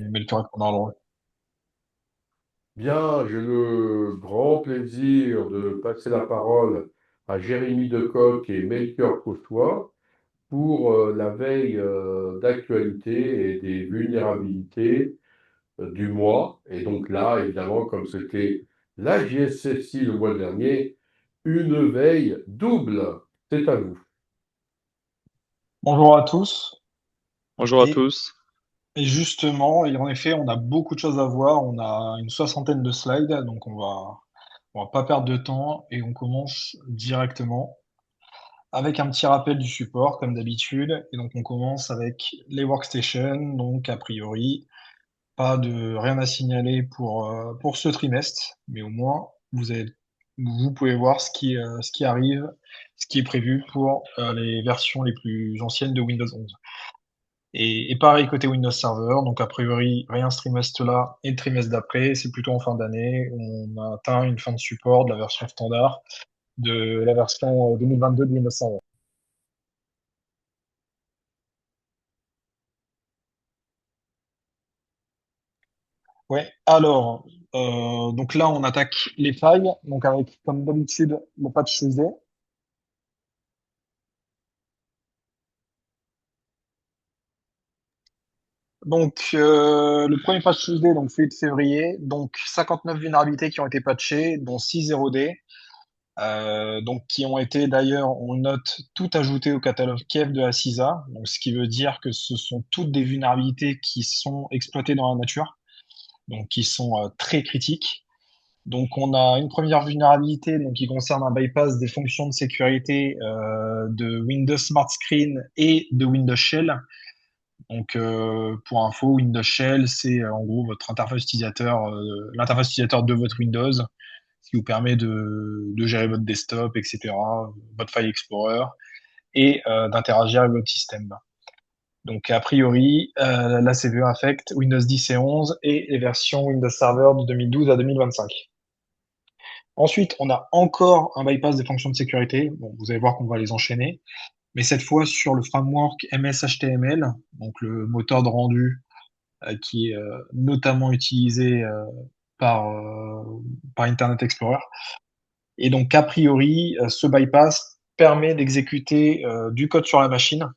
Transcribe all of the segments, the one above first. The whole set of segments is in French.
Mais le temps répondre dans le Bien, j'ai le grand plaisir de passer la parole à Jérémy Decoq et Melchior Cauchois pour la veille d'actualité et des vulnérabilités du mois. Et donc là, évidemment, comme c'était la JSSI le mois dernier, une veille double. C'est à vous. Bonjour à tous. Bonjour à Et, tous. et justement, et en effet, on a beaucoup de choses à voir. On a une soixantaine de slides, donc on va pas perdre de temps et on commence directement avec un petit rappel du support, comme d'habitude. Et donc, on commence avec les workstations. Donc, a priori, pas de rien à signaler pour ce trimestre, mais au moins, vous pouvez voir ce qui arrive, ce qui est prévu pour les versions les plus anciennes de Windows 11. Et pareil côté Windows Server, donc a priori rien ce trimestre-là et le trimestre d'après, c'est plutôt en fin d'année où on a atteint une fin de support de la version standard de la version 2022 de Windows Server. Ouais, alors donc là on attaque les failles, donc avec comme d'habitude le patch CSD. Donc le premier patch CSD donc celui de février, donc 59 vulnérabilités qui ont été patchées, dont 6 0D. Donc qui ont été d'ailleurs, on note, toutes ajoutées au catalogue Kev de la CISA, donc ce qui veut dire que ce sont toutes des vulnérabilités qui sont exploitées dans la nature, donc qui sont très critiques. Donc on a une première vulnérabilité donc, qui concerne un bypass des fonctions de sécurité de Windows Smart Screen et de Windows Shell. Donc pour info, Windows Shell, c'est en gros votre interface utilisateur, l'interface utilisateur de votre Windows ce qui vous permet de gérer votre desktop, etc., votre file Explorer, et d'interagir avec votre système. Donc, a priori, la CVE affecte Windows 10 et 11 et les versions Windows Server de 2012 à 2025. Ensuite, on a encore un bypass des fonctions de sécurité. Bon, vous allez voir qu'on va les enchaîner, mais cette fois sur le framework MS-HTML, donc le moteur de rendu qui est notamment utilisé par Internet Explorer. Et donc, a priori, ce bypass permet d'exécuter du code sur la machine,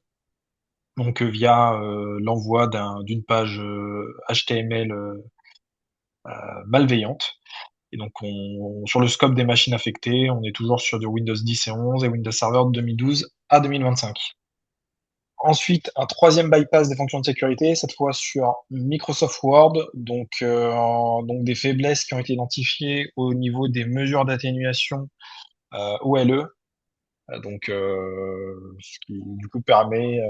donc via l'envoi d'une page HTML malveillante. Et donc, sur le scope des machines affectées, on est toujours sur du Windows 10 et 11 et Windows Server de 2012 à 2025. Ensuite, un troisième bypass des fonctions de sécurité, cette fois sur Microsoft Word, donc des faiblesses qui ont été identifiées au niveau des mesures d'atténuation OLE, ce qui du coup permet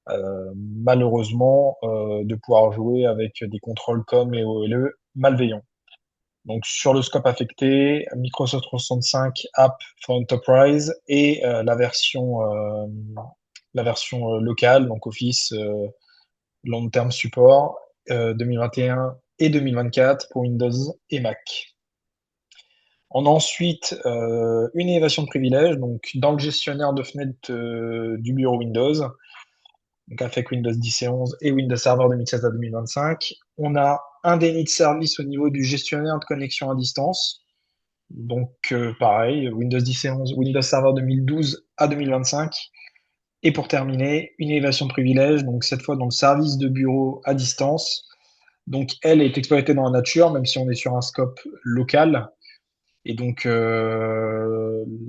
malheureusement de pouvoir jouer avec des contrôles COM et OLE malveillants. Donc sur le scope affecté, Microsoft 365 App for Enterprise et la version locale, donc Office Long Term Support 2021 et 2024 pour Windows et Mac. On a ensuite une élévation de privilèges, donc dans le gestionnaire de fenêtres du bureau Windows, donc avec Windows 10 et 11 et Windows Server 2016 à 2025. On a un déni de service au niveau du gestionnaire de connexion à distance. Donc pareil, Windows 10 et 11, Windows Server 2012 à 2025. Et pour terminer, une élévation de privilèges, donc cette fois dans le service de bureau à distance. Donc elle est exploitée dans la nature, même si on est sur un scope local. Et donc,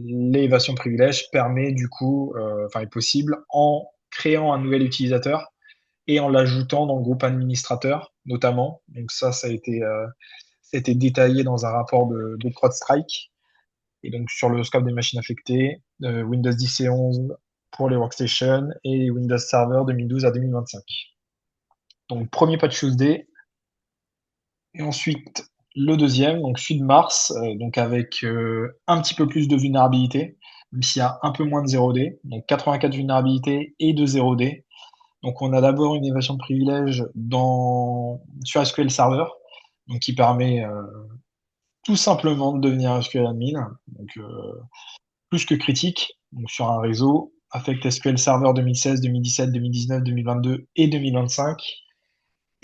l'élévation de privilèges permet du coup, enfin est possible en créant un nouvel utilisateur et en l'ajoutant dans le groupe administrateur, notamment. Donc ça a été détaillé dans un rapport de CrowdStrike. Et donc sur le scope des machines affectées, Windows 10 et 11 pour les workstations et Windows Server 2012 à 2025. Donc premier patch Tuesday, et ensuite, le deuxième, donc celui de mars, donc avec un petit peu plus de vulnérabilité, même s'il y a un peu moins de 0D, donc 84 vulnérabilités et de 0D. Donc on a d'abord une évasion de privilèges sur SQL Server, donc qui permet tout simplement de devenir SQL admin, donc plus que critique, donc sur un réseau, affecte SQL Server 2016, 2017, 2019, 2022 et 2025.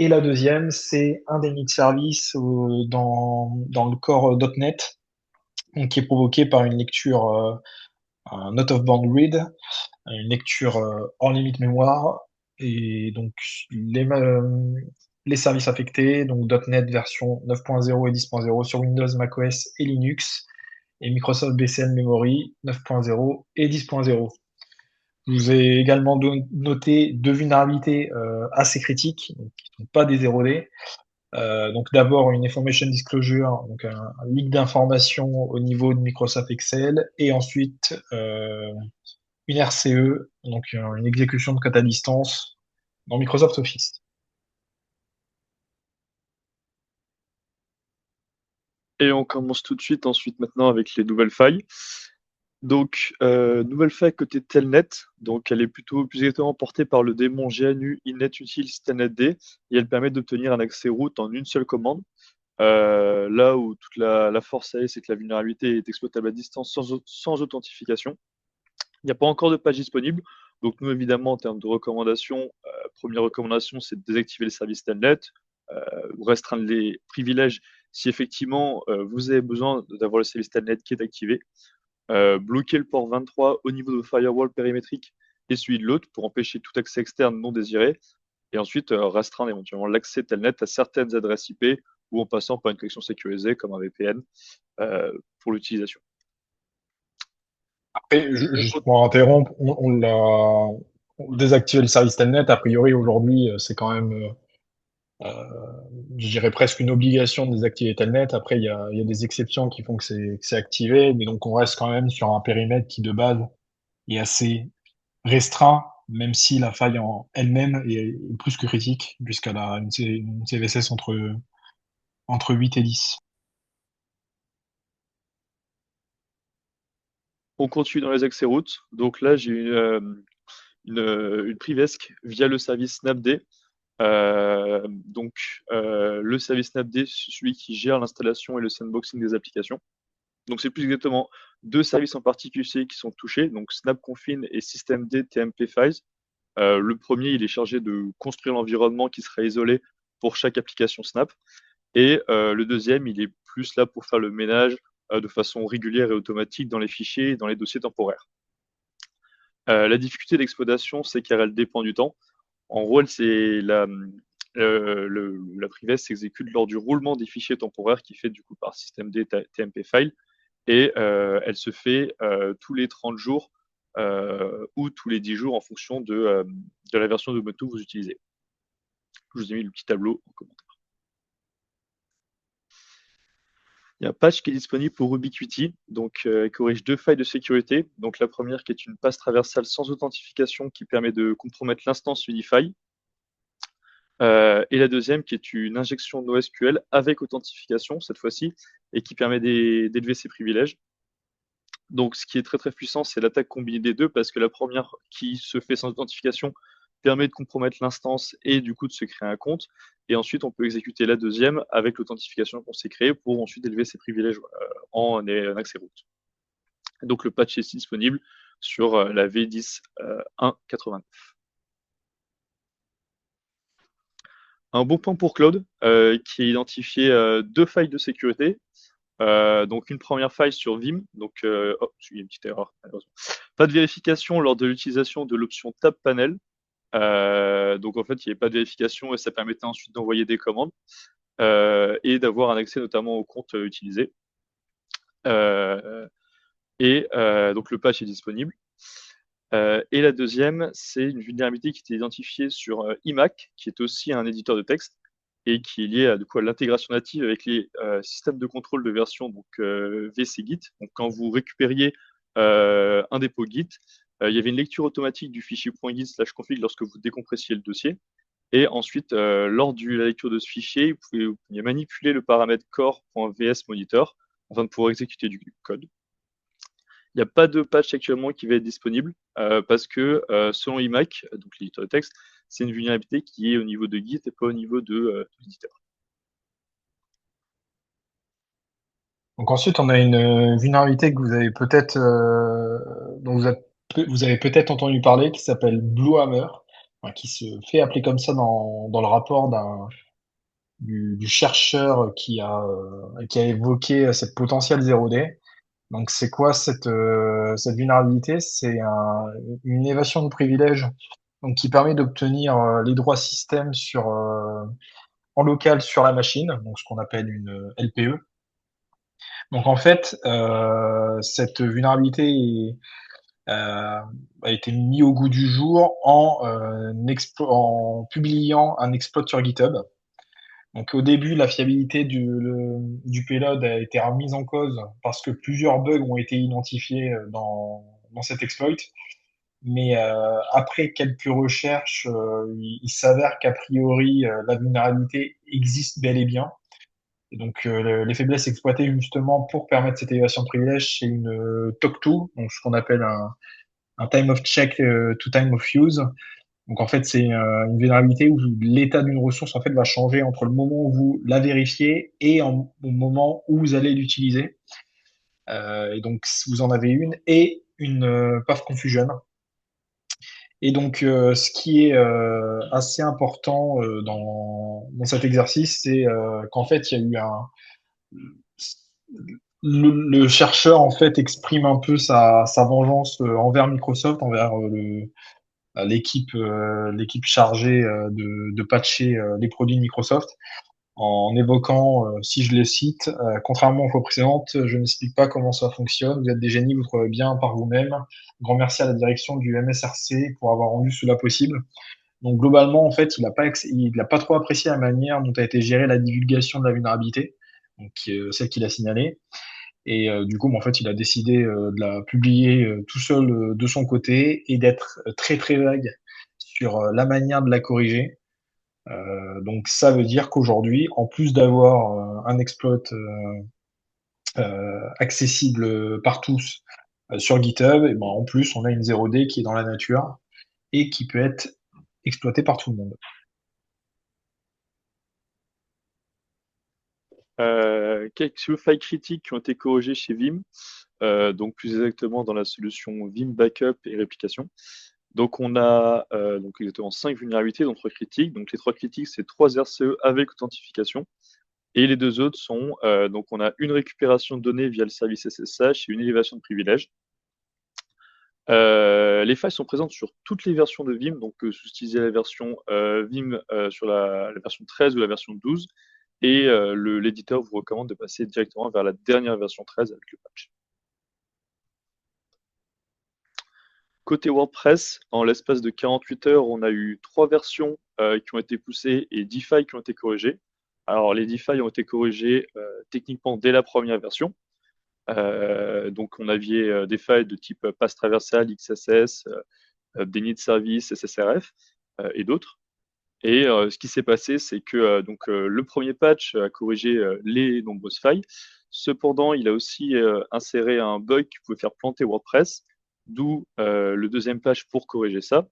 Et la deuxième, c'est un déni de service dans le core .NET, donc, qui est provoqué par une lecture, un not of bound read, une lecture hors limite mémoire. Et donc, les services affectés, donc .NET version 9.0 et 10.0 sur Windows, macOS et Linux, et Microsoft BCL Memory 9.0 et 10.0. Je vous ai également noté deux vulnérabilités assez critiques, donc qui ne sont pas des 0D. Donc d'abord une information disclosure, donc un leak d'informations au niveau de Microsoft Excel, et ensuite une RCE, donc une exécution de code à distance dans Microsoft Office. Et on commence tout de suite ensuite maintenant avec les nouvelles failles. Donc, nouvelle faille côté Telnet, donc elle est plutôt plus exactement portée par le démon GNU inetutils telnetd et elle permet d'obtenir un accès root en une seule commande. Là où toute la force c'est que la vulnérabilité est exploitable à distance sans authentification. Il n'y a pas encore de patch disponible. Donc nous, évidemment, en termes de recommandations, première recommandation, c'est de désactiver les services Telnet, restreindre les privilèges si effectivement vous avez besoin d'avoir le service Telnet qui est activé. Bloquer le port 23 au niveau de firewall périmétrique et celui de l'autre pour empêcher tout accès externe non désiré. Et ensuite, restreindre éventuellement l'accès Telnet à certaines adresses IP ou en passant par une connexion sécurisée comme un VPN pour l'utilisation. Et juste pour interrompre, on désactivé le service Telnet. A priori, aujourd'hui, c'est quand même, je dirais presque une obligation de désactiver Telnet. Après, il y a des exceptions qui font que c'est activé, mais donc on reste quand même sur un périmètre qui de base est assez restreint, même si la faille en elle-même est plus que critique, puisqu'elle a une CVSS entre 8 et 10. On continue dans les accès routes. Donc là, j'ai une privesc via le service Snapd. Le service Snapd, c'est celui qui gère l'installation et le sandboxing des applications. Donc c'est plus exactement deux services en particulier qui sont touchés, donc SnapConfig et systemd TMP Files. Le premier, il est chargé de construire l'environnement qui sera isolé pour chaque application Snap. Et le deuxième, il est plus là pour faire le ménage de façon régulière et automatique dans les fichiers et dans les dossiers temporaires. La difficulté d'exploitation, c'est qu'elle dépend du temps. En gros, c'est la privesse s'exécute lors du roulement des fichiers temporaires qui est fait du coup par systemd TMP file et elle se fait tous les 30 jours ou tous les 10 jours en fonction de la version d'Ubuntu que vous utilisez. Je vous ai mis le petit tableau en commentaire. Il y a un patch qui est disponible pour Ubiquiti, donc corrige deux failles de sécurité. Donc la première qui est une passe traversale sans authentification qui permet de compromettre l'instance Unify. Et la deuxième qui est une injection NoSQL avec authentification cette fois-ci et qui permet d'élever ses privilèges. Donc ce qui est très très puissant, c'est l'attaque combinée des deux parce que la première qui se fait sans authentification permet de compromettre l'instance et du coup de se créer un compte. Et ensuite, on peut exécuter la deuxième avec l'authentification qu'on s'est créée pour ensuite élever ses privilèges en accès root. Donc le patch est disponible sur la V10.1.89. Un bon point pour Claude, qui a identifié deux failles de sécurité. Donc une première faille sur Vim, donc j'ai une petite erreur malheureusement. Pas de vérification lors de l'utilisation de l'option Tab Panel. Donc en fait, il n'y avait pas de vérification et ça permettait ensuite d'envoyer des commandes et d'avoir un accès notamment au compte utilisé. Donc le patch est disponible. Et la deuxième, c'est une vulnérabilité qui était identifiée sur iMac, qui est aussi un éditeur de texte et qui est lié à, à l'intégration native avec les systèmes de contrôle de version, donc VC Git. Donc quand vous récupériez un dépôt Git, il y avait une lecture automatique du fichier .git/config lorsque vous décompressiez le dossier. Et ensuite, lors de la lecture de ce fichier, vous pouviez manipuler le paramètre core.vsMonitor afin de pouvoir exécuter du code. Il n'y a pas de patch actuellement qui va être disponible parce que selon iMac, donc l'éditeur de texte, c'est une vulnérabilité qui est au niveau de Git et pas au niveau de l'éditeur. Donc ensuite, on a une vulnérabilité que vous avez peut-être, dont vous avez peut-être entendu parler, qui s'appelle Bluehammer. enfin, qui se fait appeler comme ça dans le rapport du chercheur qui a évoqué cette potentielle 0D. Donc, c'est quoi cette vulnérabilité? Une évasion de privilège donc, qui permet d'obtenir les droits système en local sur la machine, donc ce qu'on appelle une LPE. Donc, en fait, cette vulnérabilité a été mise au goût du jour en publiant un exploit sur GitHub. Donc au début, la fiabilité du payload a été remise en cause parce que plusieurs bugs ont été identifiés dans cet exploit. Mais après quelques recherches, il s'avère qu'a priori, la vulnérabilité existe bel et bien. Et donc les faiblesses exploitées justement pour permettre cette élévation de privilège, c'est une TOC2, donc ce qu'on appelle un time of check to time of use. Donc en fait, c'est une vulnérabilité où l'état d'une ressource en fait va changer entre le moment où vous la vérifiez et au moment où vous allez l'utiliser. Et donc vous en avez une et une path confusion. Et donc ce qui est assez important dans cet exercice, c'est qu'en fait il y a eu le chercheur en fait exprime un peu sa vengeance envers Microsoft, envers l'équipe chargée de patcher les produits de Microsoft en évoquant, si je les cite, contrairement aux fois précédentes, je n'explique pas comment ça fonctionne. Vous êtes des génies, vous trouvez bien par vous-même. Grand merci à la direction du MSRC pour avoir rendu cela possible. Donc globalement, en fait, il a pas trop apprécié la manière dont a été gérée la divulgation de la vulnérabilité, donc celle qu'il a signalée. Et du coup, en fait, il a décidé de la publier tout seul de son côté et d'être très très vague sur la manière de la corriger. Donc ça veut dire qu'aujourd'hui, en plus d'avoir un exploit accessible par tous sur GitHub, et ben, en plus, on a une 0D qui est dans la nature et qui peut être exploitée par tout le monde. Quelques failles critiques qui ont été corrigées chez Vim, donc plus exactement dans la solution Vim Backup et Réplication. Donc on a donc exactement 5 vulnérabilités, dont 3 critiques. Donc les 3 critiques, c'est 3 RCE avec authentification. Et les 2 autres sont, donc on a une récupération de données via le service SSH et une élévation de privilèges. Les failles sont présentes sur toutes les versions de Vim, donc si vous utilisez la version Vim sur la version 13 ou la version 12, et l'éditeur vous recommande de passer directement vers la dernière version 13 avec le patch. Côté WordPress, en l'espace de 48 heures, on a eu 3 versions qui ont été poussées et 10 failles qui ont été corrigées. Alors les 10 failles ont été corrigées techniquement dès la première version. Donc on avait des failles de type passe traversal, XSS, déni de service, SSRF et d'autres. Et ce qui s'est passé, c'est que le premier patch a corrigé les nombreuses failles. Cependant, il a aussi inséré un bug qui pouvait faire planter WordPress, d'où le deuxième patch pour corriger ça.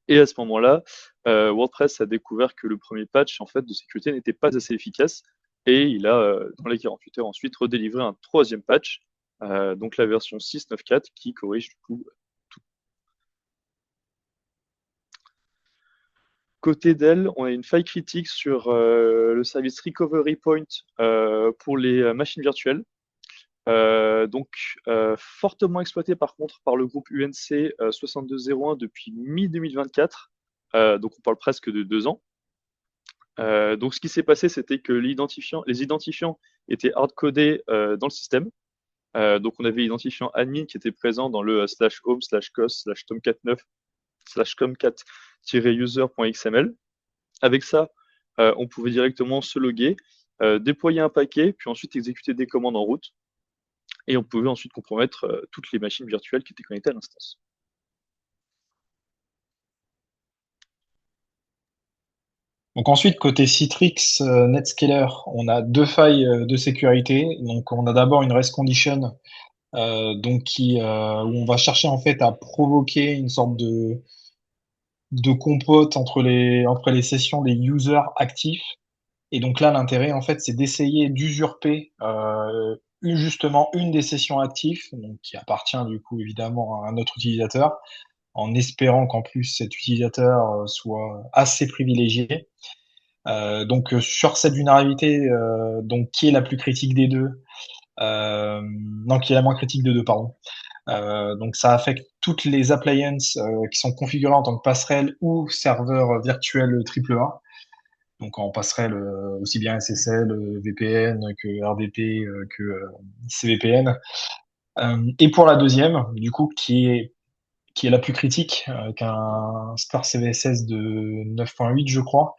Et à ce moment-là, WordPress a découvert que le premier patch en fait, de sécurité n'était pas assez efficace. Et il a, dans les 48 heures ensuite, redélivré un troisième patch, donc la version 6.9.4, qui corrige du coup tout. Côté Dell, on a une faille critique sur le service Recovery Point pour les machines virtuelles. Fortement exploité par contre par le groupe UNC 6201 depuis mi-2024. Donc on parle presque de 2 ans. Donc ce qui s'est passé, c'était que les identifiants étaient hard-codés dans le système. Donc on avait l'identifiant admin qui était présent dans le /home /cos /tomcat9 /comcat-user.xml. Avec ça, on pouvait directement se loguer, déployer un paquet, puis ensuite exécuter des commandes en route. Et on pouvait ensuite compromettre toutes les machines virtuelles qui étaient connectées à l'instance. Donc ensuite, côté Citrix Netscaler, on a 2 failles de sécurité. Donc on a d'abord une race condition où on va chercher en fait à provoquer une sorte de compote entre les sessions des users actifs. Et donc là, l'intérêt en fait, c'est d'essayer d'usurper justement une des sessions actives, donc qui appartient du coup évidemment à un autre utilisateur, en espérant qu'en plus cet utilisateur soit assez privilégié. Donc sur cette vulnérabilité, donc qui est la plus critique des deux, non, qui est la moins critique des deux, pardon. Donc ça affecte toutes les appliances qui sont configurées en tant que passerelle ou serveur virtuel AAA. Donc en passerelle aussi bien SSL, VPN que RDP, que CVPN. Et pour la deuxième, du coup, qui est la plus critique, qu'un Star CVSS de 9.8, je crois.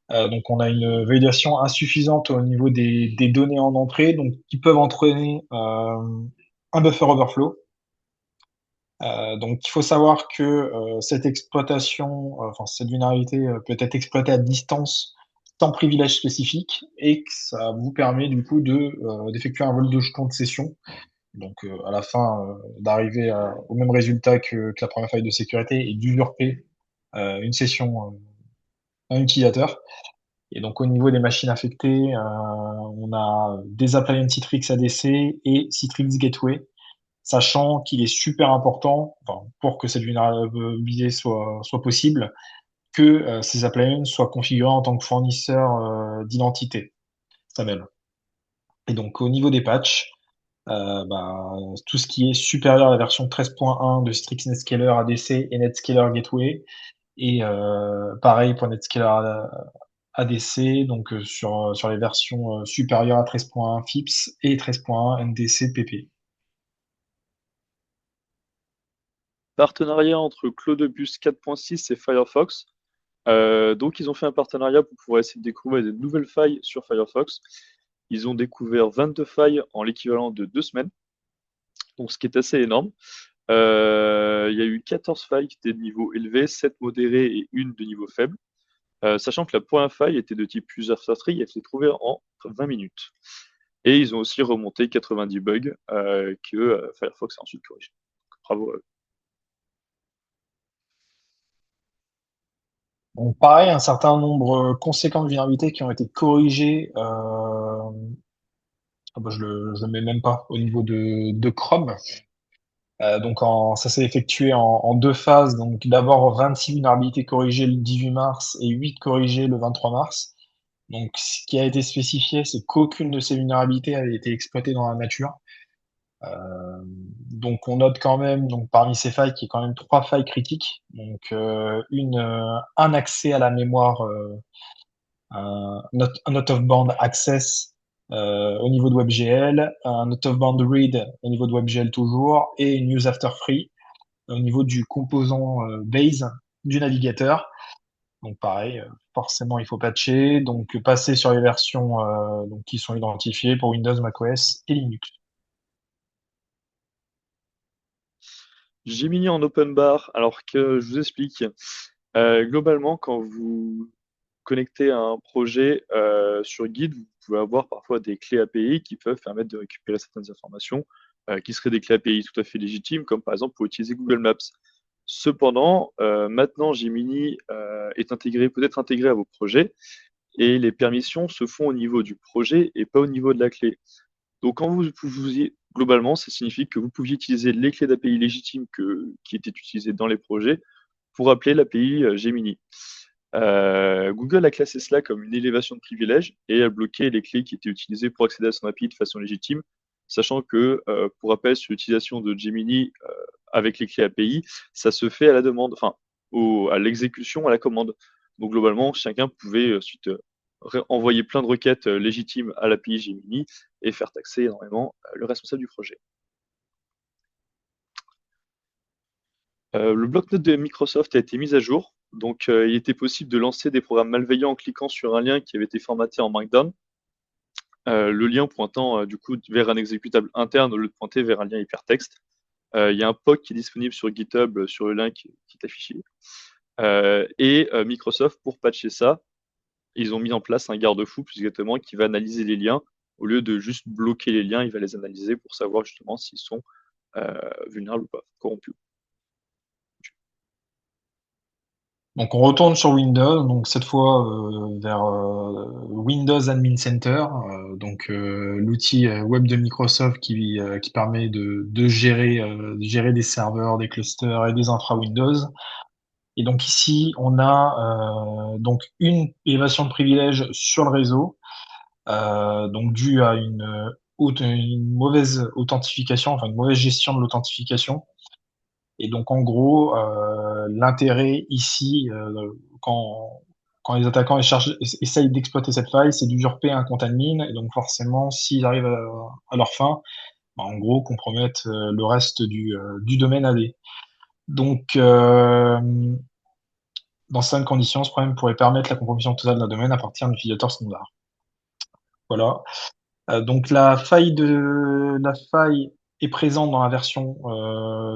Donc on a une validation insuffisante au niveau des données en entrée, donc qui peuvent entraîner un buffer overflow. Donc il faut savoir que cette exploitation, enfin cette vulnérabilité peut être exploitée à distance sans privilège spécifique et que ça vous permet du coup d'effectuer un vol de jetons de session. Donc à la fin d'arriver au même résultat que la première faille de sécurité et d'usurper une session d'un utilisateur. Et donc au niveau des machines affectées, on a des appliances Citrix ADC et Citrix Gateway, sachant qu'il est super important, enfin, pour que cette vulnérabilité soit possible, que ces appliances soient configurés en tant que fournisseur d'identité, SAML. Et donc au niveau des patchs, bah, tout ce qui est supérieur à la version 13.1 de Citrix Netscaler ADC et Netscaler Gateway, et pareil pour Netscaler ADC, donc sur les versions supérieures à 13.1 FIPS et 13.1 NDC PP. Partenariat entre Cloudebus 4.6 et Firefox. Donc, ils ont fait un partenariat pour pouvoir essayer de découvrir de nouvelles failles sur Firefox. Ils ont découvert 22 failles en l'équivalent de 2 semaines, donc ce qui est assez énorme. Il y a eu 14 failles qui étaient de niveau élevé, 7 modérés et une de niveau faible. Sachant que la première faille était de type user tree, elle s'est trouvée en 20 minutes. Et ils ont aussi remonté 90 bugs que Firefox a ensuite corrigé. Bravo à eux. Donc pareil, un certain nombre conséquent de vulnérabilités qui ont été corrigées. Ah bah, je le mets même pas au niveau de Chrome. Donc ça s'est effectué en deux phases. Donc d'abord 26 vulnérabilités corrigées le 18 mars et 8 corrigées le 23 mars. Donc ce qui a été spécifié, c'est qu'aucune de ces vulnérabilités avait été exploitée dans la nature. Donc on note quand même, donc parmi ces failles, qu'il y a quand même trois failles critiques. Donc un accès à la mémoire, un out of band access au niveau de WebGL, un out of band read au niveau de WebGL toujours, et une use after free au niveau du composant base du navigateur. Donc pareil, forcément il faut patcher, donc passer sur les versions donc, qui sont identifiées pour Windows, macOS et Linux. J'ai mis en open bar, alors que je vous explique. Globalement, quand vous connectez à un projet sur Git, vous pouvez avoir parfois des clés API qui peuvent permettre de récupérer certaines informations qui seraient des clés API tout à fait légitimes, comme par exemple pour utiliser Google Maps. Cependant, maintenant Gemini est intégré, peut être intégré à vos projets et les permissions se font au niveau du projet et pas au niveau de la clé. Donc quand globalement, ça signifie que vous pouviez utiliser les clés d'API légitimes qui étaient utilisées dans les projets pour appeler l'API Gemini. Google a classé cela comme une élévation de privilège et a bloqué les clés qui étaient utilisées pour accéder à son API de façon légitime, sachant que, pour rappel, sur l'utilisation de Gemini avec les clés API, ça se fait à la demande, enfin, à l'exécution, à la commande. Donc globalement, chacun pouvait ensuite envoyer plein de requêtes légitimes à l'API Gemini et faire taxer énormément le responsable du projet. Le bloc-notes de Microsoft a été mis à jour. Donc, il était possible de lancer des programmes malveillants en cliquant sur un lien qui avait été formaté en Markdown. Le lien pointant du coup vers un exécutable interne au lieu de pointer vers un lien hypertexte. Il y a un POC qui est disponible sur GitHub sur le lien qui est affiché. Et Microsoft, pour patcher ça, ils ont mis en place un garde-fou plus exactement qui va analyser les liens. Au lieu de juste bloquer les liens, il va les analyser pour savoir justement s'ils sont vulnérables ou pas, corrompus. Donc on retourne sur Windows, donc cette fois vers Windows Admin Center. l'outil web de Microsoft qui permet de gérer des serveurs, des clusters et des infra Windows. Et donc ici, on a donc une élévation de privilèges sur le réseau, donc due à une mauvaise authentification, enfin une mauvaise gestion de l'authentification. Et donc en gros, l'intérêt ici, quand les attaquants essayent d'exploiter cette faille, c'est d'usurper un compte admin. Et donc forcément, s'ils arrivent à leur fin, bah, en gros, compromettent le reste du domaine AD. Donc, dans certaines conditions, ce problème pourrait permettre la compromission totale d'un domaine à partir d'un utilisateur standard. Voilà. Donc la faille est présente dans la version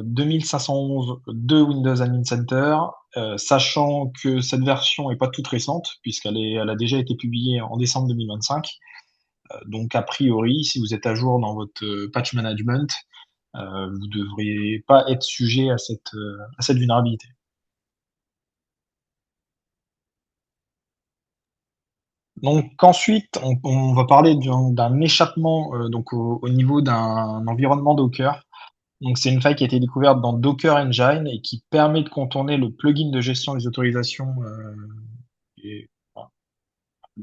2511 de Windows Admin Center, sachant que cette version est pas toute récente elle a déjà été publiée en décembre 2025. Donc a priori, si vous êtes à jour dans votre patch management, vous devriez pas être sujet à cette vulnérabilité. Donc ensuite, on va parler d'un échappement au niveau d'un environnement Docker. Donc c'est une faille qui a été découverte dans Docker Engine et qui permet de contourner le plugin de gestion des autorisations enfin,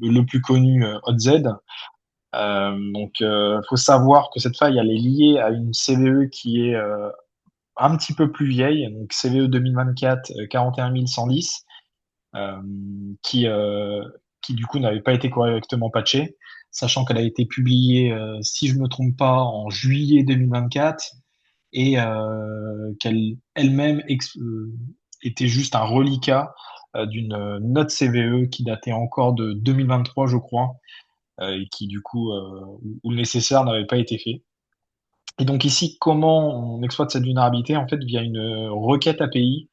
le plus connu OZ. Faut savoir que cette faille elle est liée à une CVE qui est un petit peu plus vieille, donc CVE 2024 41110, euh, qui euh, qui du coup n'avait pas été correctement patchée, sachant qu'elle a été publiée, si je me trompe pas, en juillet 2024 et qu'elle elle-même était juste un reliquat d'une note CVE qui datait encore de 2023, je crois, et qui du coup où le nécessaire n'avait pas été fait. Et donc ici, comment on exploite cette vulnérabilité? En fait, via une requête API.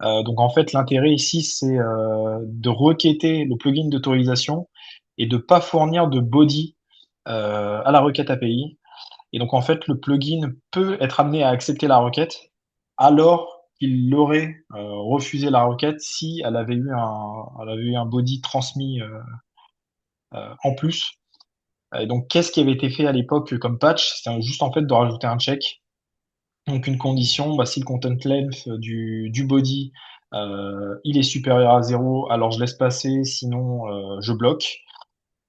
Donc en fait, l'intérêt ici, c'est de requêter le plugin d'autorisation et de pas fournir de body à la requête API. Et donc, en fait, le plugin peut être amené à accepter la requête alors qu'il aurait refusé la requête si elle avait eu un body transmis en plus. Et donc, qu'est-ce qui avait été fait à l'époque comme patch? C'était juste en fait de rajouter un check. Donc, une condition, bah, si le content length du body il est supérieur à 0, alors je laisse passer, sinon je bloque.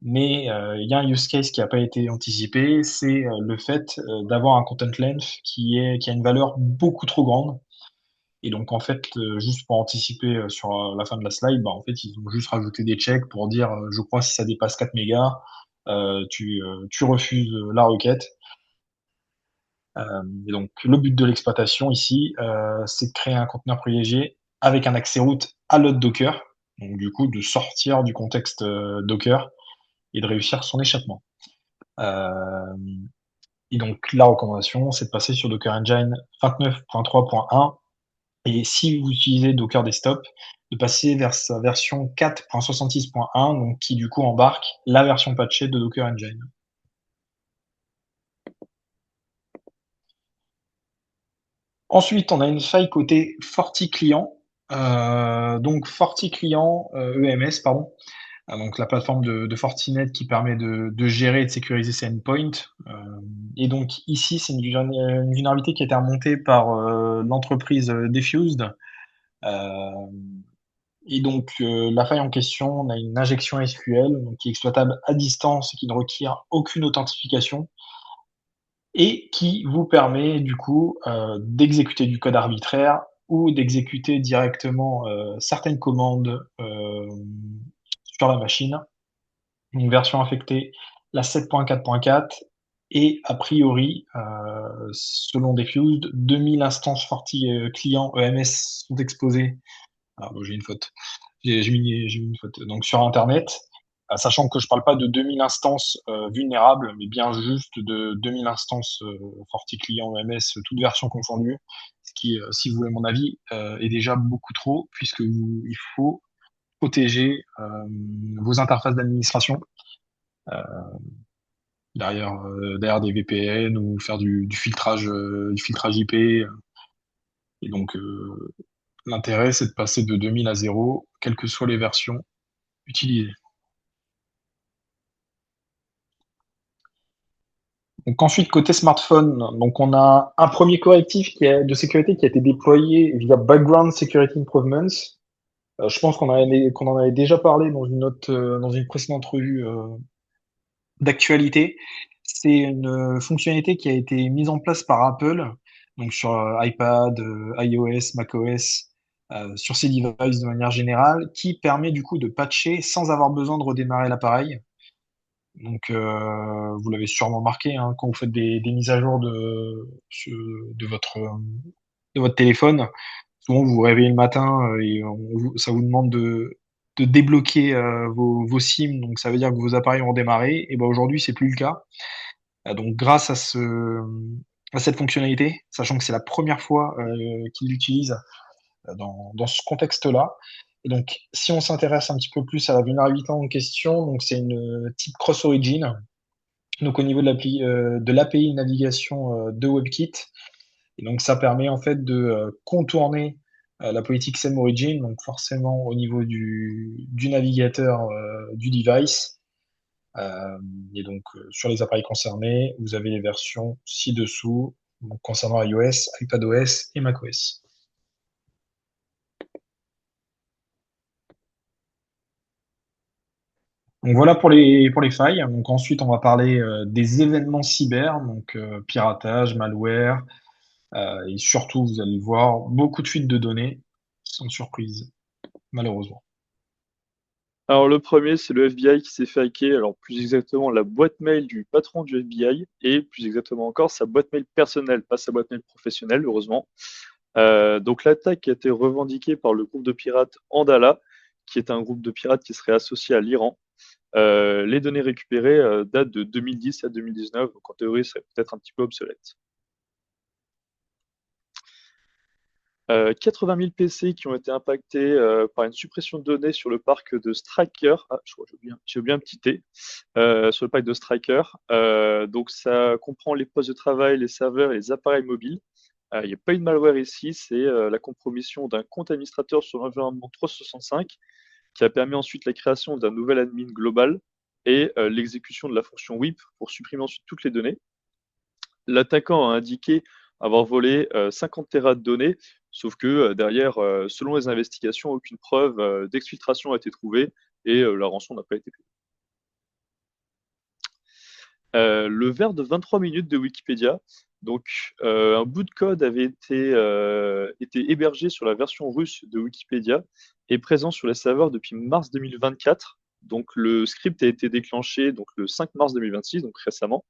Mais il y a un use case qui n'a pas été anticipé, c'est le fait d'avoir un content length qui a une valeur beaucoup trop grande. Et donc en fait, juste pour anticiper sur la fin de la slide, bah, en fait ils ont juste rajouté des checks pour dire, je crois si ça dépasse 4 mégas, tu refuses la requête. Et donc le but de l'exploitation ici, c'est de créer un conteneur privilégié avec un accès route à l'autre Docker. Donc du coup de sortir du contexte Docker et de réussir son échappement. Euh, et donc, la recommandation, c'est de passer sur Docker Engine 29.3.1. Et si vous utilisez Docker Desktop, de passer vers sa version 4.66.1, donc qui du coup embarque la version patchée de Docker Engine. Ensuite, on a une faille côté FortiClient. Donc FortiClient EMS, pardon. Donc la plateforme de Fortinet qui permet de gérer et de sécuriser ses endpoints. Et donc ici, c'est une vulnérabilité qui a été remontée par l'entreprise Diffused. Euh, et donc la faille en question, on a une injection SQL donc, qui est exploitable à distance et qui ne requiert aucune authentification et qui vous permet du coup d'exécuter du code arbitraire ou d'exécuter directement certaines commandes sur la machine. Une version affectée, la 7.4.4, et a priori, selon Diffused, 2000 instances Forti clients EMS sont exposées. Ah, bon, j'ai une faute. J'ai mis une faute. Donc sur Internet, sachant que je parle pas de 2000 instances vulnérables, mais bien juste de 2000 instances Forti clients EMS, toutes versions confondues, ce qui, si vous voulez mon avis, est déjà beaucoup trop, il faut protéger vos interfaces d'administration derrière des VPN ou faire du filtrage IP. Et donc, l'intérêt, c'est de passer de 2000 à 0, quelles que soient les versions utilisées. Donc ensuite, côté smartphone, donc on a un premier correctif de sécurité qui a été déployé via Background Security Improvements. Je pense qu'on en avait déjà parlé dans une précédente revue d'actualité. C'est une fonctionnalité qui a été mise en place par Apple, donc sur iPad, iOS, macOS, sur ces devices de manière générale, qui permet du coup de patcher sans avoir besoin de redémarrer l'appareil. Donc, vous l'avez sûrement marqué, hein, quand vous faites des mises à jour de votre téléphone, souvent vous vous réveillez le matin et ça vous demande de débloquer vos SIM, donc ça veut dire que vos appareils ont redémarré. Et ben aujourd'hui, c'est plus le cas. Donc, grâce à cette fonctionnalité, sachant que c'est la première fois qu'ils l'utilisent dans ce contexte-là. Et donc, si on s'intéresse un petit peu plus à la vulnérabilité en question, donc c'est une type cross origin. Donc au niveau de l'API navigation de WebKit. Et donc ça permet en fait de contourner la politique same origin, donc forcément au niveau du navigateur du device. Euh, et donc sur les appareils concernés, vous avez les versions ci-dessous, donc concernant iOS, iPadOS et macOS. Donc voilà pour les failles. Donc ensuite on va parler des événements cyber, donc piratage, malware. Et surtout, vous allez voir beaucoup de fuites de données, sans surprise, malheureusement. Alors le premier, c'est le FBI qui s'est fait hacker, alors plus exactement la boîte mail du patron du FBI, et plus exactement encore sa boîte mail personnelle, pas sa boîte mail professionnelle, heureusement. Donc l'attaque a été revendiquée par le groupe de pirates Andala, qui est un groupe de pirates qui serait associé à l'Iran. Les données récupérées datent de 2010 à 2019, donc en théorie, ça peut être un petit peu obsolète. 80 000 PC qui ont été impactés par une suppression de données sur le parc de Striker. Ah, je crois que j'ai oublié un petit T. Sur le parc de Striker. Donc ça comprend les postes de travail, les serveurs et les appareils mobiles. Il n'y a pas eu de malware ici, c'est la compromission d'un compte administrateur sur l'environnement 365 qui a permis ensuite la création d'un nouvel admin global et l'exécution de la fonction WIP pour supprimer ensuite toutes les données. L'attaquant a indiqué avoir volé 50 Tera de données, sauf que derrière, selon les investigations, aucune preuve d'exfiltration a été trouvée et la rançon n'a pas été payée. Le ver de 23 minutes de Wikipédia. Donc, un bout de code avait été hébergé sur la version russe de Wikipédia et présent sur les serveurs depuis mars 2024. Donc, le script a été déclenché donc, le 5 mars 2026, donc récemment.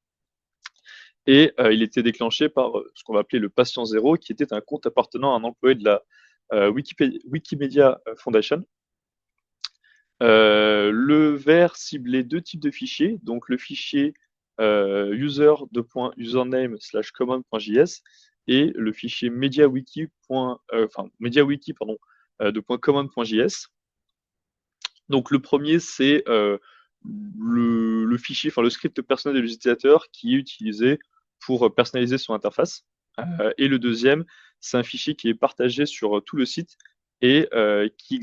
Et il était déclenché par ce qu'on va appeler le patient zéro, qui était un compte appartenant à un employé de la Wikimedia Foundation. Le ver ciblait deux types de fichiers, donc le fichier user.username/common.js et le fichier mediawiki, de .common.js. Donc le premier, c'est le fichier, enfin le script personnel de l'utilisateur qui est utilisé pour personnaliser son interface. Et le deuxième, c'est un fichier qui est partagé sur tout le site et qui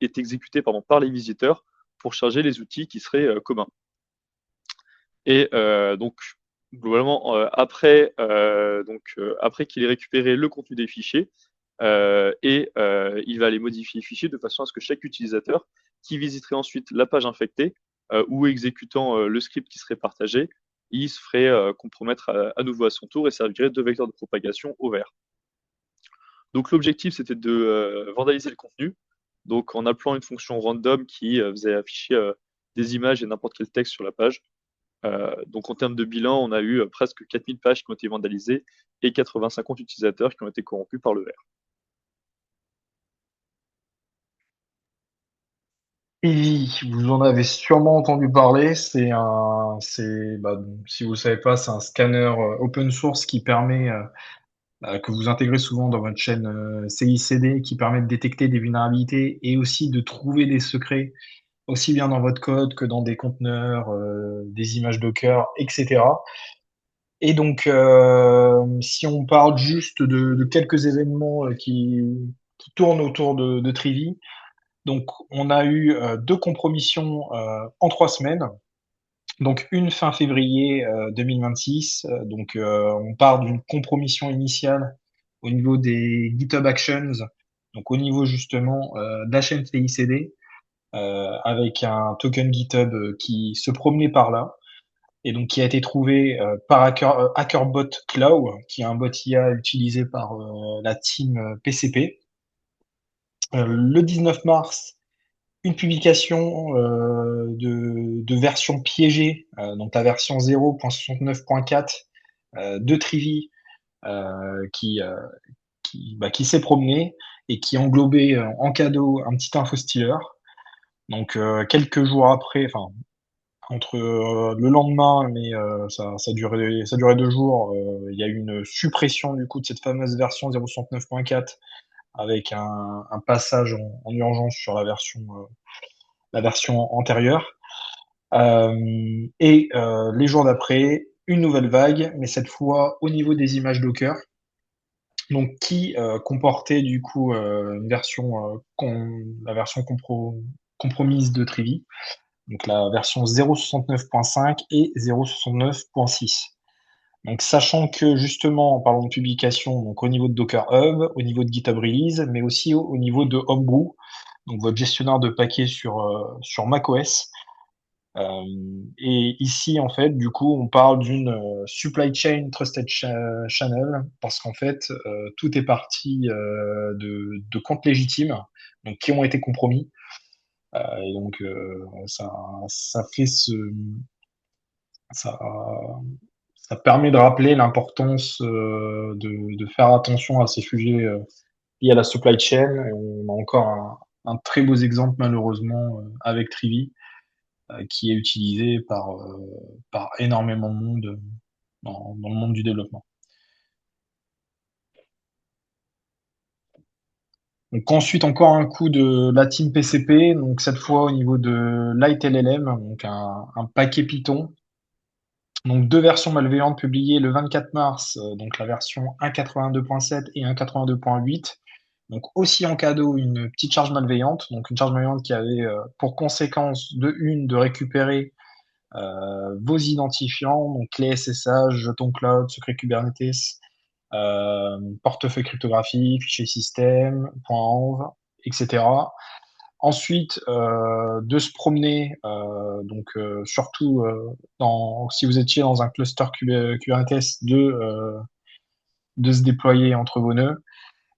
est exécuté par les visiteurs pour charger les outils qui seraient communs. Et donc, globalement, après qu'il ait récupéré le contenu des fichiers, il va aller modifier les fichiers de façon à ce que chaque utilisateur qui visiterait ensuite la page infectée ou exécutant le script qui serait partagé, il se ferait compromettre à nouveau à son tour et servirait de vecteur de propagation au vert. Donc l'objectif, c'était de vandaliser le contenu, donc en appelant une fonction random qui faisait afficher des images et n'importe quel texte sur la page. Donc en termes de bilan, on a eu presque 4000 pages qui ont été vandalisées et 85 comptes utilisateurs qui ont été corrompus par le vert. Et vous en avez sûrement entendu parler, si vous ne savez pas, c'est un scanner open source qui permet, que vous intégrez souvent dans votre chaîne CICD, qui permet de détecter des vulnérabilités et aussi de trouver des secrets, aussi bien dans votre code que dans des conteneurs, des images Docker, etc. Et donc, si on parle juste de quelques événements qui tournent autour de Trivi, donc on a eu deux compromissions en 3 semaines. Donc une fin février 2026. Donc on part d'une compromission initiale au niveau des GitHub Actions, donc au niveau justement d'HMCICD, avec un token GitHub qui se promenait par là et donc qui a été trouvé par HackerBot Cloud, qui est un bot IA utilisé par la team PCP. Le 19 mars, une publication de version piégée, donc la version 0.69.4 de Trivi, qui, qui s'est promenée et qui englobait en cadeau un petit infostealer. Donc quelques jours après, enfin entre le lendemain, mais ça durait 2 jours, il y a eu une suppression du coup de cette fameuse version 0.69.4 avec un passage en urgence sur la version antérieure. Et les jours d'après, une nouvelle vague, mais cette fois au niveau des images Docker, donc qui comportait du coup la version compromise de Trivi, donc la version 0.69.5 et 0.69.6. Donc sachant que justement, en parlant de publication, donc au niveau de Docker Hub, au niveau de GitHub Release, mais aussi au niveau de Homebrew, donc votre gestionnaire de paquets sur macOS. Et ici, en fait, du coup, on parle d'une supply chain trusted channel parce qu'en fait, tout est parti de comptes légitimes, donc qui ont été compromis. Et donc, ça fait ça, ça permet de rappeler l'importance de faire attention à ces sujets liés à la supply chain. Et on a encore un très beau exemple, malheureusement, avec Trivi qui est utilisé par énormément de monde dans le monde du développement. Donc ensuite encore un coup de la team PCP, donc cette fois au niveau de LightLLM, donc un paquet Python. Donc deux versions malveillantes publiées le 24 mars, donc la version 1.82.7 et 1.82.8. Donc aussi en cadeau une petite charge malveillante, donc une charge malveillante qui avait pour conséquence de récupérer vos identifiants, donc clés SSH, jetons cloud, secret Kubernetes, portefeuille cryptographique, fichier système, .env, etc. Ensuite, de se promener, donc surtout si vous étiez dans un cluster Kubernetes, de se déployer entre vos nœuds,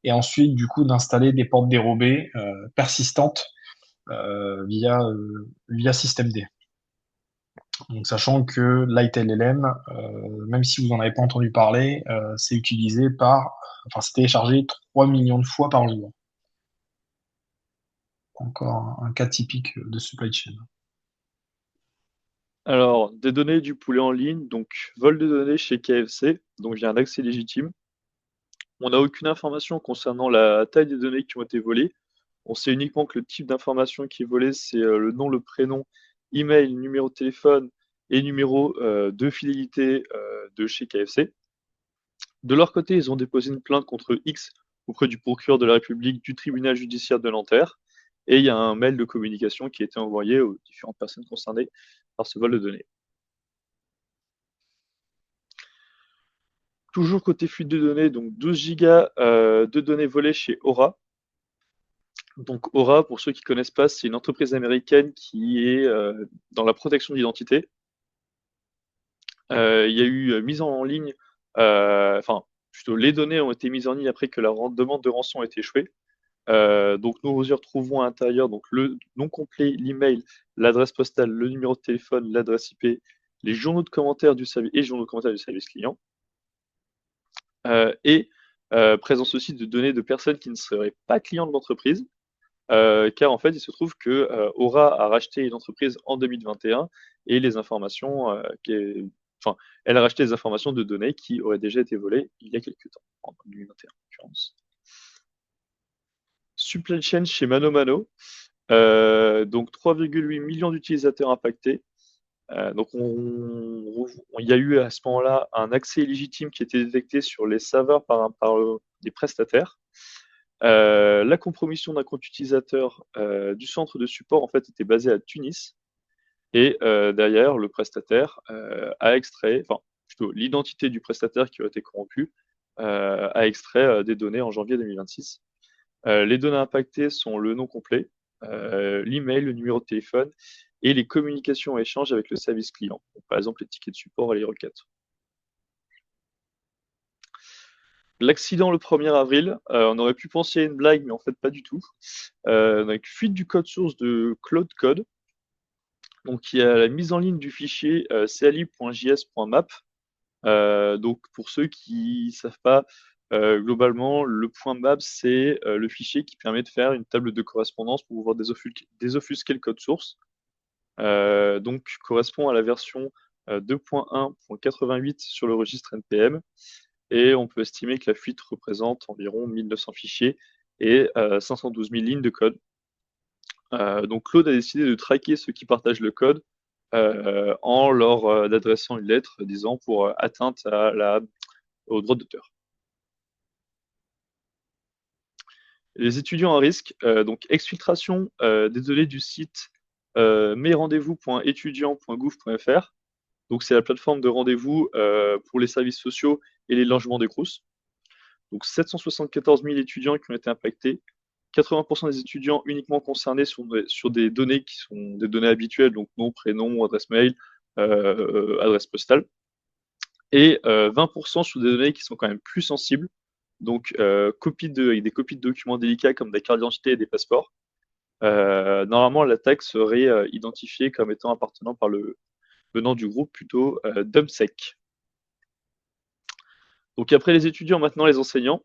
et ensuite du coup d'installer des portes dérobées persistantes via systemd. Donc, sachant que LightLLM, même si vous n'en avez pas entendu parler, c'est téléchargé 3 millions de fois par jour. Encore un cas typique de supply chain. Alors, des données du poulet en ligne, donc vol de données chez KFC, donc via un accès légitime. On n'a aucune information concernant la taille des données qui ont été volées. On sait uniquement que le type d'information qui est volé, c'est le nom, le prénom, email, numéro de téléphone et numéro de fidélité de chez KFC. De leur côté, ils ont déposé une plainte contre X auprès du procureur de la République du tribunal judiciaire de Nanterre. Et il y a un mail de communication qui a été envoyé aux différentes personnes concernées par ce vol de données. Toujours côté fuite de données, donc 12 gigas de données volées chez Aura. Donc Aura, pour ceux qui ne connaissent pas, c'est une entreprise américaine qui est dans la protection d'identité. Il y a eu mise en ligne, enfin plutôt les données ont été mises en ligne après que la demande de rançon a été échouée. Donc nous y retrouvons à l'intérieur donc le nom complet, l'email, l'adresse postale, le numéro de téléphone, l'adresse IP, les journaux de commentaires du service et les journaux de commentaires du service client. Et présence aussi de données de personnes qui ne seraient pas clients de l'entreprise, car en fait, il se trouve que Aura a racheté une entreprise en 2021 et les informations, enfin, elle a racheté des informations de données qui auraient déjà été volées il y a quelques temps, en 2021 en l'occurrence. Supply chain chez ManoMano, donc 3,8 millions d'utilisateurs impactés. Donc il y a eu à ce moment-là un accès illégitime qui était détecté sur les serveurs par des prestataires. La compromission d'un compte utilisateur du centre de support en fait était basée à Tunis. Et derrière, le prestataire a extrait, enfin plutôt l'identité du prestataire qui a été corrompu a extrait des données en janvier 2026. Les données impactées sont le nom complet, l'email, le numéro de téléphone et les communications et échanges avec le service client. Donc, par exemple, les tickets de support et les requêtes. L'accident le 1er avril, on aurait pu penser à une blague, mais en fait pas du tout. Donc, fuite du code source de Cloud Code. Donc il y a la mise en ligne du fichier cali.js.map. Donc pour ceux qui ne savent pas, globalement, le point map, c'est le fichier qui permet de faire une table de correspondance pour pouvoir désobfusquer le code source. Donc correspond à la version 2.1.88 sur le registre NPM. Et on peut estimer que la fuite représente environ 1900 fichiers et 512 000 lignes de code. Donc Claude a décidé de traquer ceux qui partagent le code en leur adressant une lettre disant pour atteinte au droit d'auteur. Les étudiants à risque, donc exfiltration des données du site mesrendez-vous.étudiant.gouv.fr. Donc c'est la plateforme de rendez-vous pour les services sociaux et les logements des Crous. Donc 774 000 étudiants qui ont été impactés. 80% des étudiants uniquement concernés sur des données qui sont des données habituelles, donc nom, prénom, adresse mail, adresse postale. Et 20% sur des données qui sont quand même plus sensibles, donc avec des copies de documents délicats comme des cartes d'identité et des passeports. Normalement, l'attaque serait identifiée comme étant appartenant venant du groupe plutôt DumSec. Donc après les étudiants, maintenant les enseignants.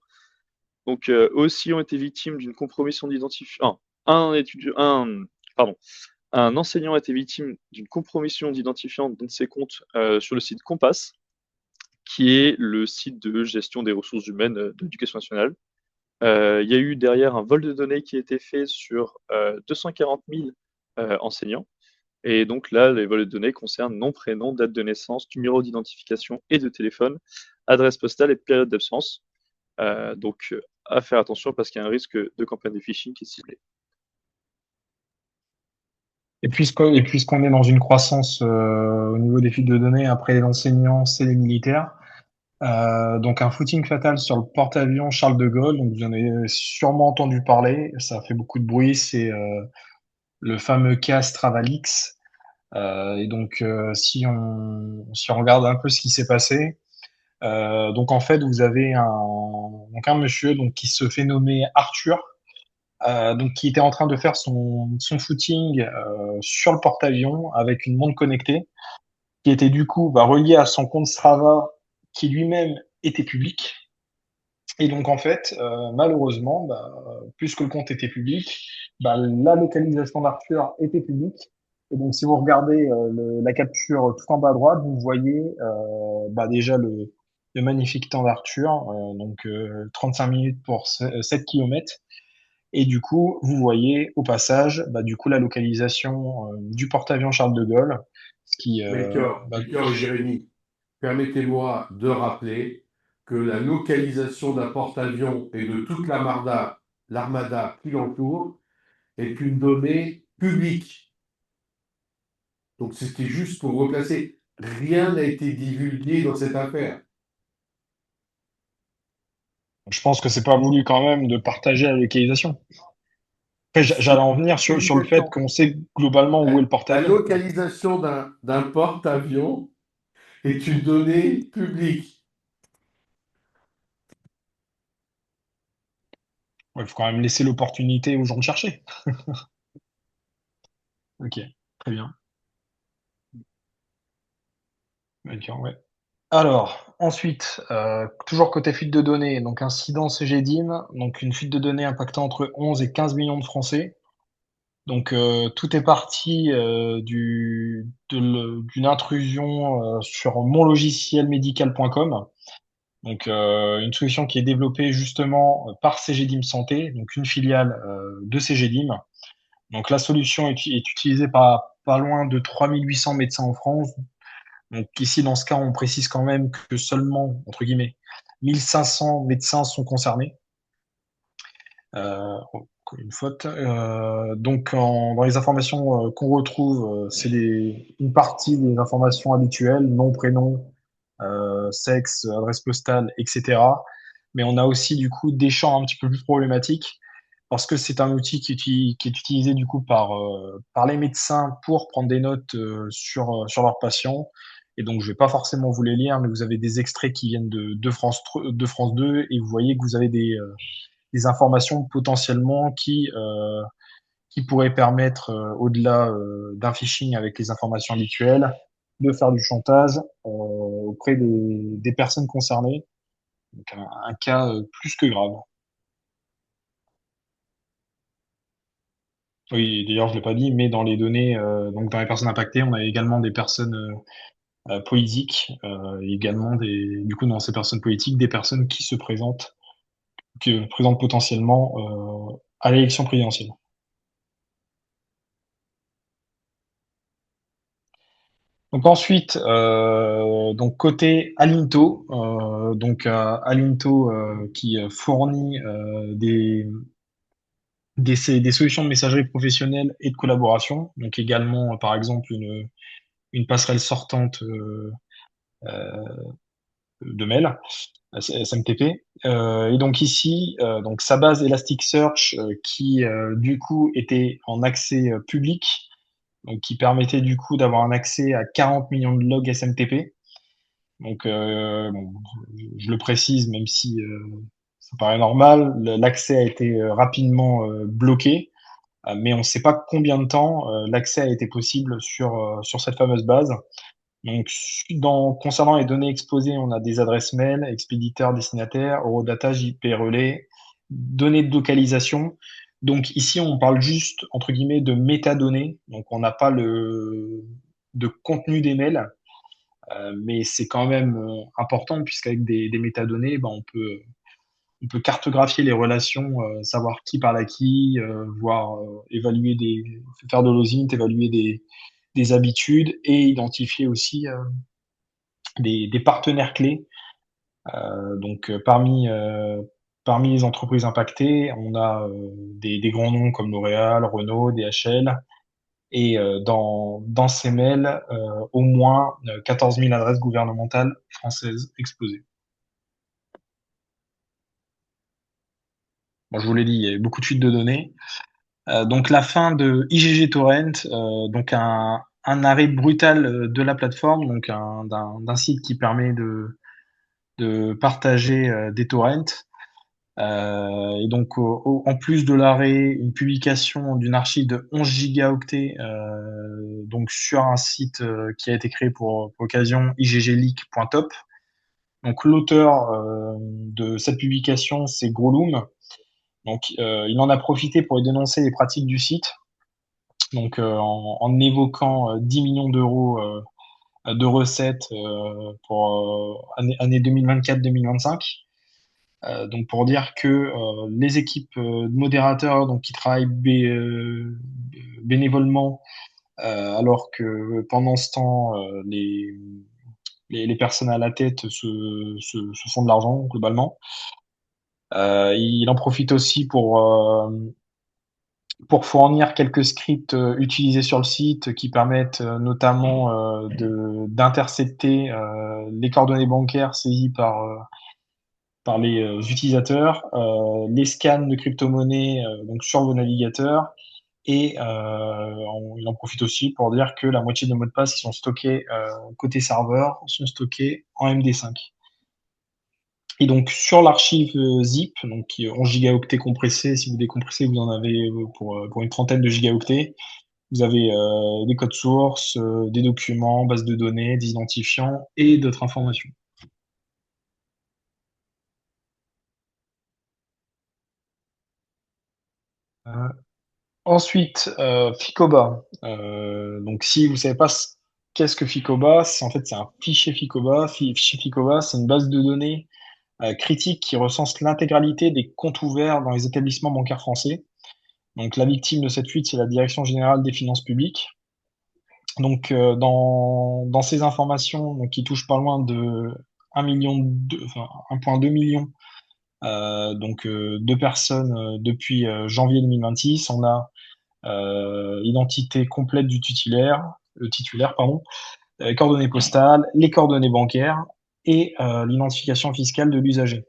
Donc eux aussi ont été victimes d'une compromission d'identifiant. Un enseignant a été victime d'une compromission d'identifiant d'un de ses comptes sur le site Compass, qui est le site de gestion des ressources humaines de l'Éducation nationale. Il y a eu derrière un vol de données qui a été fait sur 240 000 enseignants. Et donc là, les vols de données concernent nom, prénom, date de naissance, numéro d'identification et de téléphone, adresse postale et période d'absence. Donc à faire attention parce qu'il y a un risque de campagne de phishing qui est ciblée. Et puisqu'on est dans une croissance au niveau des fuites de données, après les enseignants, c'est les militaires. Donc un footing fatal sur le porte-avions Charles de Gaulle. Donc vous en avez sûrement entendu parler. Ça a fait beaucoup de bruit. C'est le fameux cas Stravalix. Et donc si on regarde un peu ce qui s'est passé, donc en fait vous avez un monsieur donc qui se fait nommer Arthur. Donc qui était en train de faire son footing sur le porte-avions avec une montre connectée qui était du coup relié à son compte Strava qui lui-même était public. Et donc en fait, malheureusement, puisque le compte était public, la localisation d'Arthur était publique. Et donc si vous regardez la capture tout en bas à droite, vous voyez déjà le magnifique temps d'Arthur, donc 35 minutes pour 7 km. Et du coup, vous voyez au passage, du coup, la localisation du porte-avions Charles de Gaulle, ce qui, Melchior et Jérémy, permettez-moi de rappeler que la localisation d'un porte-avions et de toute l'armada qui l'entoure est une donnée publique. Donc c'était juste pour replacer. Rien n'a été divulgué dans cette affaire. je pense que c'est pas voulu quand même de partager la localisation. Après, j'allais en venir sur le fait qu'on sait globalement où est le La porte-avions. localisation d'un porte-avions est une donnée publique. Il faut quand même laisser l'opportunité aux gens de chercher. Ok, très bien. D'accord, ouais. Alors, ensuite, toujours côté fuite de données, donc incident CGDIM, donc une fuite de données impactant entre 11 et 15 millions de Français. Donc tout est parti d'une intrusion sur monlogicielmédical.com. Donc une solution qui est développée justement par CGDIM Santé, donc une filiale de CGDIM. Donc la solution est utilisée par pas loin de 3800 médecins en France. Donc ici, dans ce cas, on précise quand même que seulement, entre guillemets, 1500 médecins sont concernés. une faute. Dans les informations qu'on retrouve, une partie des informations habituelles, nom, prénom, sexe, adresse postale, etc. Mais on a aussi du coup des champs un petit peu plus problématiques parce que c'est un outil qui est utilisé du coup par les médecins pour prendre des notes sur leurs patients. Et donc, je vais pas forcément vous les lire, mais vous avez des extraits qui viennent de France 2 et vous voyez que vous avez des informations potentiellement qui pourraient permettre, au-delà d'un phishing avec les informations habituelles, de faire du chantage auprès des personnes concernées. Donc un cas plus que grave. Oui, d'ailleurs, je l'ai pas dit, mais dans les données, donc dans les personnes impactées, on a également des personnes politiques, également du coup, dans ces personnes politiques, des personnes qui présentent potentiellement à l'élection présidentielle. Donc ensuite, donc côté Alinto, Alinto qui fournit des solutions de messagerie professionnelle et de collaboration, donc également par exemple une passerelle sortante de mail, SMTP. Et donc ici, donc sa base Elasticsearch qui du coup était en accès public, donc qui permettait du coup d'avoir un accès à 40 millions de logs SMTP. Donc, bon, je le précise, même si ça paraît normal, l'accès a été rapidement bloqué, mais on ne sait pas combien de temps l'accès a été possible sur cette fameuse base. Donc, concernant les données exposées, on a des adresses mail, expéditeurs, destinataires, Eurodata, JP relais, données de localisation. Donc ici, on parle juste, entre guillemets, de métadonnées. Donc, on n'a pas de contenu des mails. Mais c'est quand même important puisqu'avec des métadonnées, ben, on peut cartographier les relations, savoir qui parle à qui, voir évaluer faire de l'OSINT, évaluer des habitudes et identifier aussi des partenaires clés. Parmi les entreprises impactées, on a des grands noms comme L'Oréal, Renault, DHL, et dans ces mails, au moins 14 000 adresses gouvernementales françaises exposées. Bon, je vous l'ai dit, il y a eu beaucoup de fuites de données. Donc la fin de IGG Torrent, donc un arrêt brutal de la plateforme, donc d'un site qui permet de partager des torrents. Et donc en plus de l'arrêt, une publication d'une archive de 11 gigaoctets donc sur un site qui a été créé pour l'occasion, iggleak.top. Donc l'auteur de cette publication, c'est Groloom. Donc il en a profité pour dénoncer les pratiques du site, donc en évoquant 10 millions d'euros de recettes pour année 2024-2025. Donc pour dire que les équipes de modérateurs donc qui travaillent bénévolement, alors que pendant ce temps les personnes à la tête se font de l'argent globalement. Il en profite aussi pour fournir quelques scripts utilisés sur le site qui permettent notamment d'intercepter les coordonnées bancaires saisies par les utilisateurs, les scans de crypto-monnaies donc sur vos navigateurs. Et il en profite aussi pour dire que la moitié des mots de passe qui sont stockés côté serveur sont stockés en MD5. Et donc sur l'archive zip, donc qui est 11 gigaoctets compressé, si vous décompressez, vous en avez pour une trentaine de gigaoctets. Vous avez des codes sources, des documents, bases de données, des identifiants et d'autres informations. Euh, Ensuite, Ficoba. Donc, si vous savez pas qu'est-ce que Ficoba, c'est un fichier Ficoba. Fichier Ficoba, c'est une base de données critique qui recense l'intégralité des comptes ouverts dans les établissements bancaires français. Donc, la victime de cette fuite, c'est la Direction générale des finances publiques. Donc, dans ces informations, donc, qui touchent pas loin de 1,2 million Donc deux personnes depuis janvier 2026. On a l'identité complète du titulaire, pardon, les coordonnées postales, les coordonnées bancaires et l'identification fiscale de l'usager.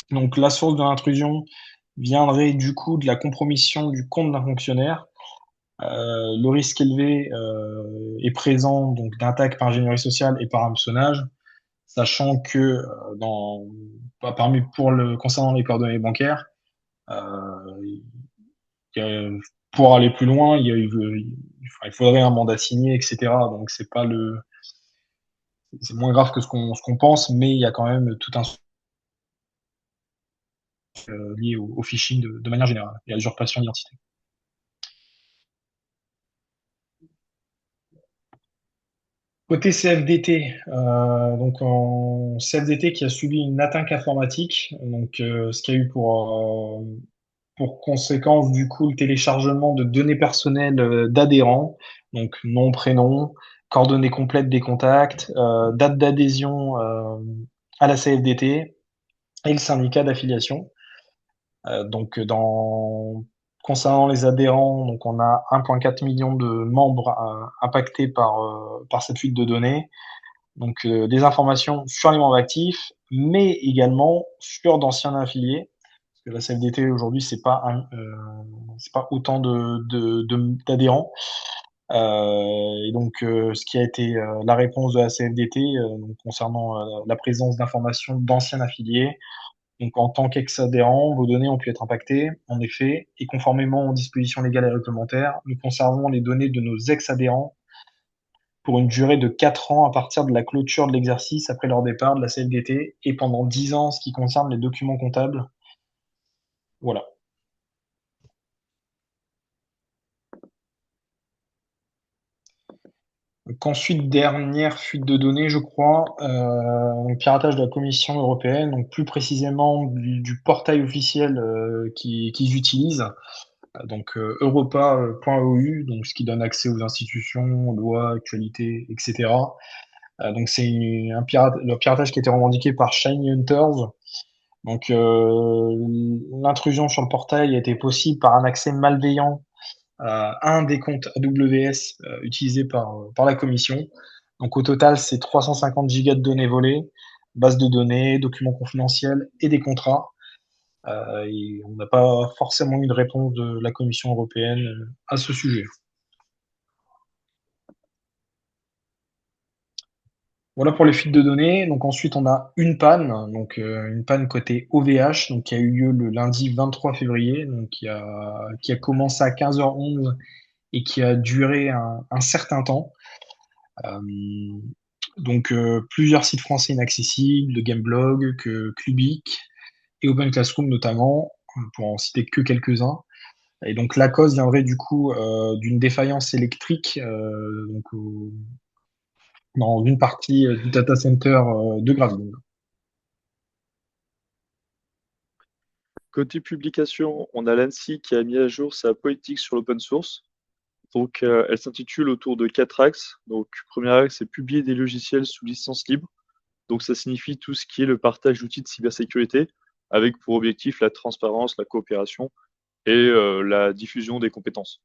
Donc la source de l'intrusion viendrait du coup de la compromission du compte d'un fonctionnaire. Le risque élevé est présent donc d'attaque par ingénierie sociale et par hameçonnage, sachant que concernant les coordonnées bancaires, il y a- pour aller plus loin, il faudrait un mandat signé, etc. Donc c'est moins grave que ce qu'on pense, mais il y a quand même tout un lié au phishing de manière générale et à l'usurpation d'identité. Côté CFDT, donc en CFDT qui a subi une atteinte informatique, donc ce qui a eu pour conséquence du coup le téléchargement de données personnelles d'adhérents, donc nom, prénom, coordonnées complètes des contacts, date d'adhésion à la CFDT et le syndicat d'affiliation. Donc concernant les adhérents, donc on a 1,4 million de membres impactés par cette fuite de données. Donc des informations sur les membres actifs, mais également sur d'anciens affiliés. Parce que la CFDT aujourd'hui, c'est pas autant d'adhérents. Et donc, ce qui a été la réponse de la CFDT donc, concernant la présence d'informations d'anciens affiliés. Donc, en tant qu'ex-adhérent, vos données ont pu être impactées, en effet, et conformément aux dispositions légales et réglementaires, nous conservons les données de nos ex-adhérents pour une durée de 4 ans à partir de la clôture de l'exercice après leur départ de la CFDT et pendant 10 ans en ce qui concerne les documents comptables. Voilà. Donc ensuite, dernière fuite de données, je crois, piratage de la Commission européenne, donc plus précisément du portail officiel qu'ils utilisent, donc europa.eu, donc ce qui donne accès aux institutions, lois, actualités, etc. Donc c'est le piratage qui a été revendiqué par Shiny Hunters. Donc l'intrusion sur le portail a été possible par un accès malveillant à un des comptes AWS utilisés par la commission. Donc au total, c'est 350 gigas de données volées, bases de données, documents confidentiels et des contrats. Et on n'a pas forcément eu de réponse de la Commission européenne à ce sujet. Voilà pour les fuites de données. Donc ensuite, on a une panne, donc une panne côté OVH, donc qui a eu lieu le lundi 23 février, donc qui a commencé à 15h11 et qui a duré un certain temps. Euh, donc plusieurs sites français inaccessibles, de Gameblog, que Clubic et Open Classroom notamment, pour en citer que quelques-uns. Et donc la cause viendrait du coup d'une défaillance électrique dans une partie du data center de Gravelines. Côté publication, on a l'ANSSI qui a mis à jour sa politique sur l'open source. Donc, elle s'intitule autour de 4 axes. Donc, premier axe, c'est publier des logiciels sous licence libre. Donc, ça signifie tout ce qui est le partage d'outils de cybersécurité, avec pour objectif la transparence, la coopération et la diffusion des compétences.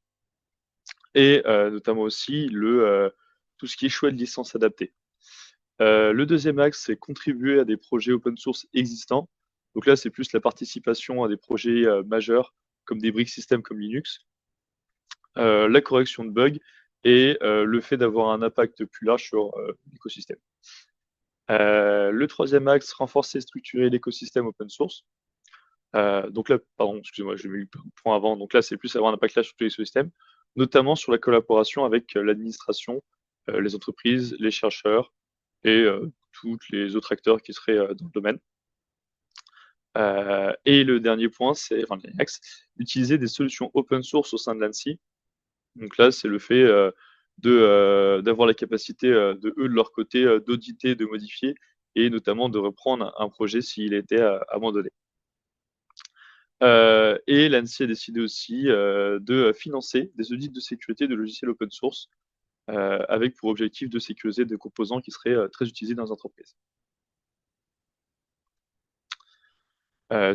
Et notamment aussi tout ce qui est choix de licence adaptée. Le deuxième axe, c'est contribuer à des projets open source existants. Donc là, c'est plus la participation à des projets majeurs, comme des briques systèmes comme Linux, la correction de bugs et le fait d'avoir un impact plus large sur l'écosystème. Le troisième axe, renforcer et structurer l'écosystème open source. Donc là, pardon, excusez-moi, j'ai mis le point avant. Donc là, c'est plus avoir un impact large sur tous les écosystèmes, notamment sur la collaboration avec l'administration, les entreprises, les chercheurs et tous les autres acteurs qui seraient dans le domaine. Et le dernier point, c'est, enfin, le dernier axe, utiliser des solutions open source au sein de l'ANSSI. Donc là, c'est le fait d'avoir la capacité de eux, de leur côté, d'auditer, de modifier et notamment de reprendre un projet s'il était abandonné. Et l'ANSSI a décidé aussi de financer des audits de sécurité de logiciels open source avec pour objectif de sécuriser des composants qui seraient très utilisés dans les entreprises.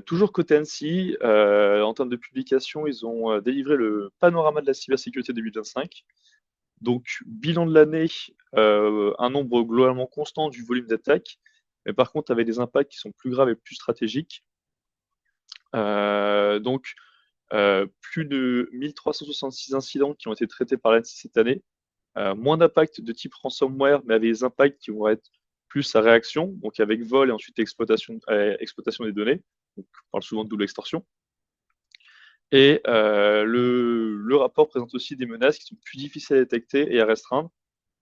Toujours côté Annecy, en termes de publication, ils ont délivré le panorama de la cybersécurité 2025. Donc, bilan de l'année, un nombre globalement constant du volume d'attaques, mais par contre avec des impacts qui sont plus graves et plus stratégiques. Donc, plus de 1366 incidents qui ont été traités par l'ANSSI cette année, moins d'impacts de type ransomware, mais avec des impacts qui vont être plus à réaction, donc avec vol et ensuite exploitation des données. Donc, on parle souvent de double extorsion. Et le rapport présente aussi des menaces qui sont plus difficiles à détecter et à restreindre,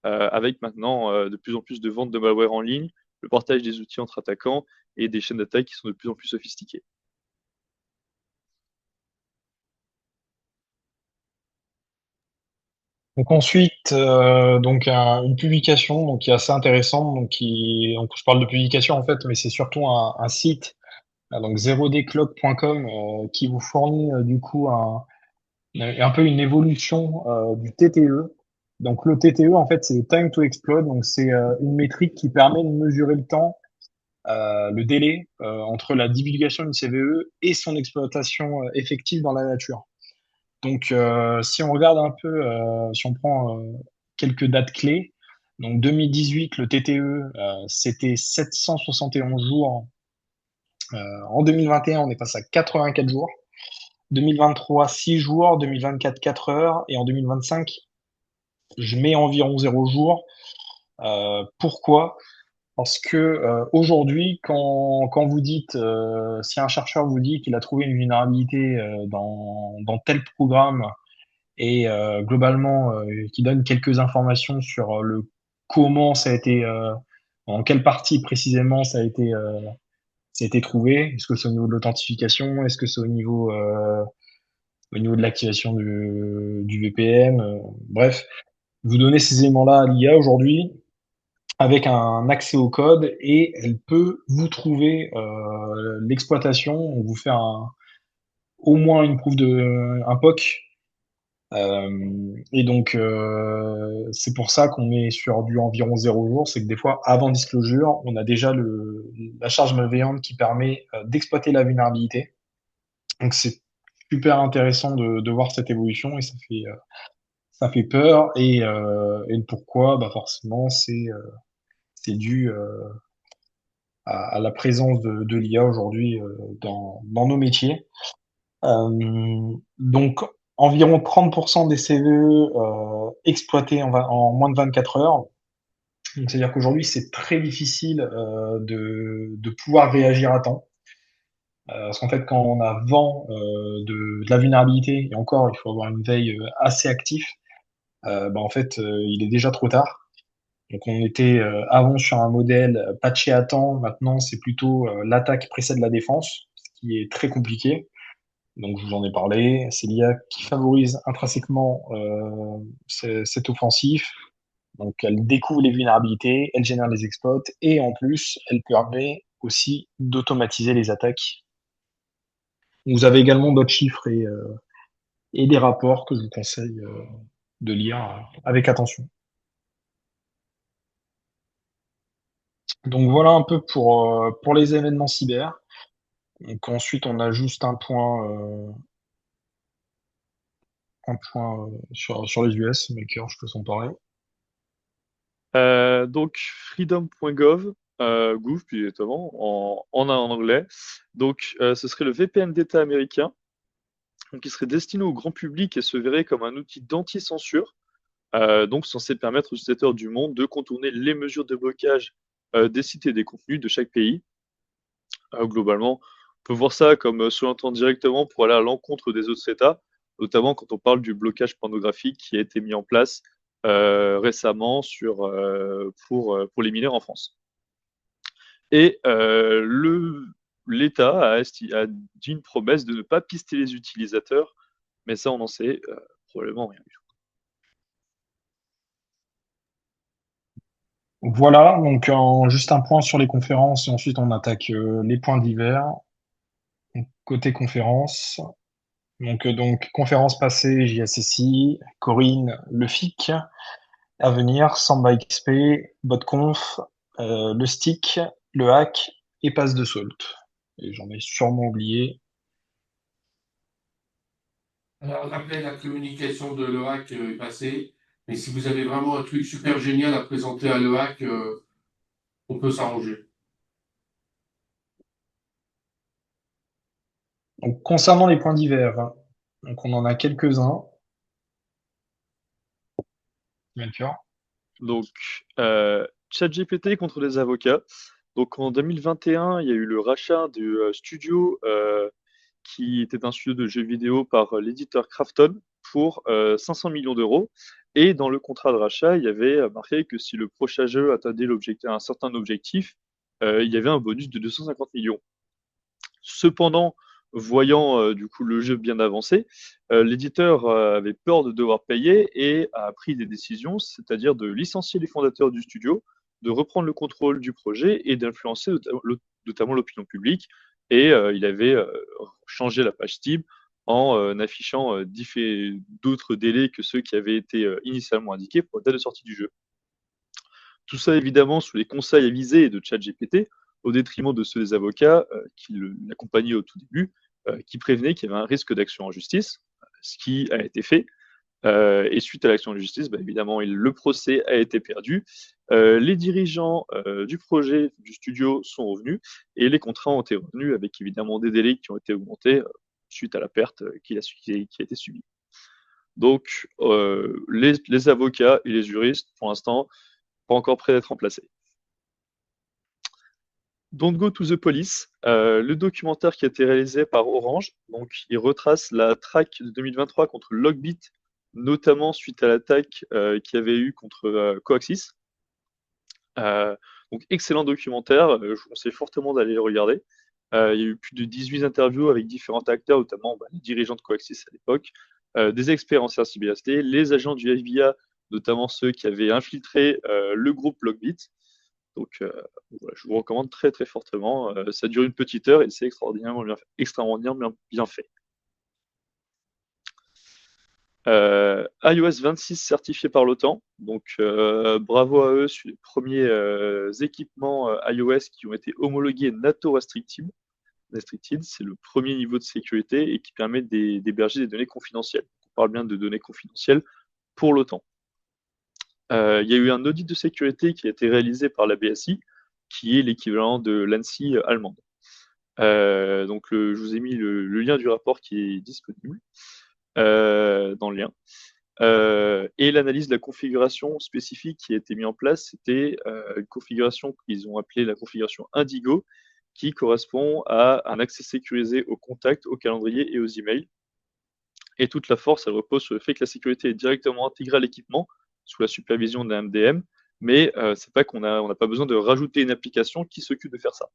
avec maintenant de plus en plus de ventes de malware en ligne, le partage des outils entre attaquants et des chaînes d'attaque qui sont de plus en plus sophistiquées. Donc ensuite, une publication donc qui est assez intéressante, donc je parle de publication en fait, mais c'est surtout un site, donc 0dclock.com, qui vous fournit du coup un peu une évolution du TTE. Donc le TTE en fait c'est le time to explode, donc c'est une métrique qui permet de mesurer le temps, le délai entre la divulgation d'une CVE et son exploitation effective dans la nature. Donc, si on regarde un peu, si on prend quelques dates clés, donc 2018, le TTE, c'était 771 jours. En 2021, on est passé à 84 jours. 2023, 6 jours. 2024, 4 heures. Et en 2025, je mets environ 0 jours. Pourquoi? Parce que aujourd'hui, quand vous dites, si un chercheur vous dit qu'il a trouvé une vulnérabilité dans tel programme et globalement qui donne quelques informations sur le comment ça a été, en quelle partie précisément ça a été trouvé. Est-ce que c'est au niveau de l'authentification? Est-ce que c'est au niveau de l'activation du VPN? Bref, vous donnez ces éléments-là à l'IA aujourd'hui avec un accès au code et elle peut vous trouver l'exploitation. On vous fait au moins une proof un POC. Et donc, c'est pour ça qu'on est sur du environ 0 jours. C'est que des fois, avant disclosure, on a déjà la charge malveillante qui permet d'exploiter la vulnérabilité. Donc, c'est super intéressant de voir cette évolution et ça fait peur. Et le pourquoi, bah forcément, c'est dû à la présence de l'IA aujourd'hui dans nos métiers. Donc, environ 30% des CVE exploités en moins de 24 heures. Donc, c'est-à-dire qu'aujourd'hui, c'est très difficile de pouvoir réagir à temps. Parce qu'en fait, quand on a vent de la vulnérabilité, et encore, il faut avoir une veille assez active, bah, en fait, il est déjà trop tard. Donc, on était avant sur un modèle patché à temps. Maintenant, c'est plutôt l'attaque précède la défense, ce qui est très compliqué. Donc, je vous en ai parlé. C'est l'IA qui favorise intrinsèquement cet offensif. Donc, elle découvre les vulnérabilités, elle génère les exploits et en plus, elle permet aussi d'automatiser les attaques. Vous avez également d'autres chiffres et des rapports que je vous conseille de lire avec attention. Donc, voilà un peu pour les événements cyber. Donc, ensuite, on a juste un point sur les US. Maker, je peux s'en parler. Donc freedom.gov, gouv puis évidemment en anglais. Donc ce serait le VPN d'État américain, donc qui serait destiné au grand public et se verrait comme un outil d'anti-censure, donc censé permettre aux utilisateurs du monde de contourner les mesures de blocage des sites et des contenus de chaque pays. Globalement, on peut voir ça comme se l'entendre directement pour aller à l'encontre des autres États, notamment quand on parle du blocage pornographique qui a été mis en place récemment pour les mineurs en France. Et l'État a dit une promesse de ne pas pister les utilisateurs, mais ça, on n'en sait probablement rien du tout. Voilà, donc juste un point sur les conférences et ensuite on attaque les points divers. Donc, côté conférence, donc conférence passée, JSSI, Corinne, le FIC, à venir, Samba XP, BotConf, le Stick, le Hack et Pass de Salt. et j'en ai sûrement oublié. Alors, l'appel à communication de l'EAC est passé, mais si vous avez vraiment un truc super génial à présenter à l'EAC, on peut s'arranger. Donc, concernant les points divers, hein, donc on en a quelques-uns, bien sûr. Donc, ChatGPT contre les avocats. Donc, en 2021, il y a eu le rachat du studio qui était un studio de jeux vidéo par l'éditeur Krafton pour 500 millions d'euros. Et dans le contrat de rachat, il y avait marqué que si le prochain jeu atteignait un certain objectif, il y avait un bonus de 250 millions. Cependant, voyant du coup le jeu bien avancé, l'éditeur avait peur de devoir payer et a pris des décisions, c'est-à-dire de licencier les fondateurs du studio, de reprendre le contrôle du projet et d'influencer notamment l'opinion publique. Et il avait changé la page Steam en affichant d'autres délais que ceux qui avaient été initialement indiqués pour la date de sortie du jeu. Tout ça évidemment sous les conseils avisés de ChatGPT, au détriment de ceux des avocats qui l'accompagnaient au tout début, qui prévenaient qu'il y avait un risque d'action en justice, ce qui a été fait. Et suite à l'action en justice, bah, évidemment, le procès a été perdu. Les dirigeants du projet, du studio, sont revenus et les contrats ont été revenus avec évidemment des délais qui ont été augmentés suite à la perte qui a été subie. Donc, les avocats et les juristes, pour l'instant, pas encore prêts d'être remplacés. Don't Go to the Police, le documentaire qui a été réalisé par Orange. Donc, il retrace la traque de 2023 contre Logbit, notamment suite à l'attaque qu'il y avait eu contre Coaxis. Euh, donc, excellent documentaire, je vous conseille fortement d'aller le regarder. Il y a eu plus de 18 interviews avec différents acteurs, notamment les dirigeants de Coaxis à l'époque, des experts en cybersécurité, les agents du FBI, notamment ceux qui avaient infiltré le groupe Logbit. Donc, voilà, je vous recommande très très fortement. Ça dure une petite heure et c'est extraordinairement bien fait. iOS 26 certifié par l'OTAN. Donc, bravo à eux sur les premiers équipements iOS qui ont été homologués NATO Restricted. Restricted, c'est le premier niveau de sécurité et qui permet d'héberger des données confidentielles. On parle bien de données confidentielles pour l'OTAN. Il y a eu un audit de sécurité qui a été réalisé par la BSI, qui est l'équivalent de l'ANSSI allemande. Donc, je vous ai mis le lien du rapport qui est disponible dans le lien. Et l'analyse de la configuration spécifique qui a été mise en place, c'était une configuration qu'ils ont appelée la configuration Indigo, qui correspond à un accès sécurisé aux contacts, aux calendriers et aux emails. Et toute la force, elle repose sur le fait que la sécurité est directement intégrée à l'équipement sous la supervision d'un MDM, mais c'est pas qu'on n'a pas besoin de rajouter une application qui s'occupe de faire ça.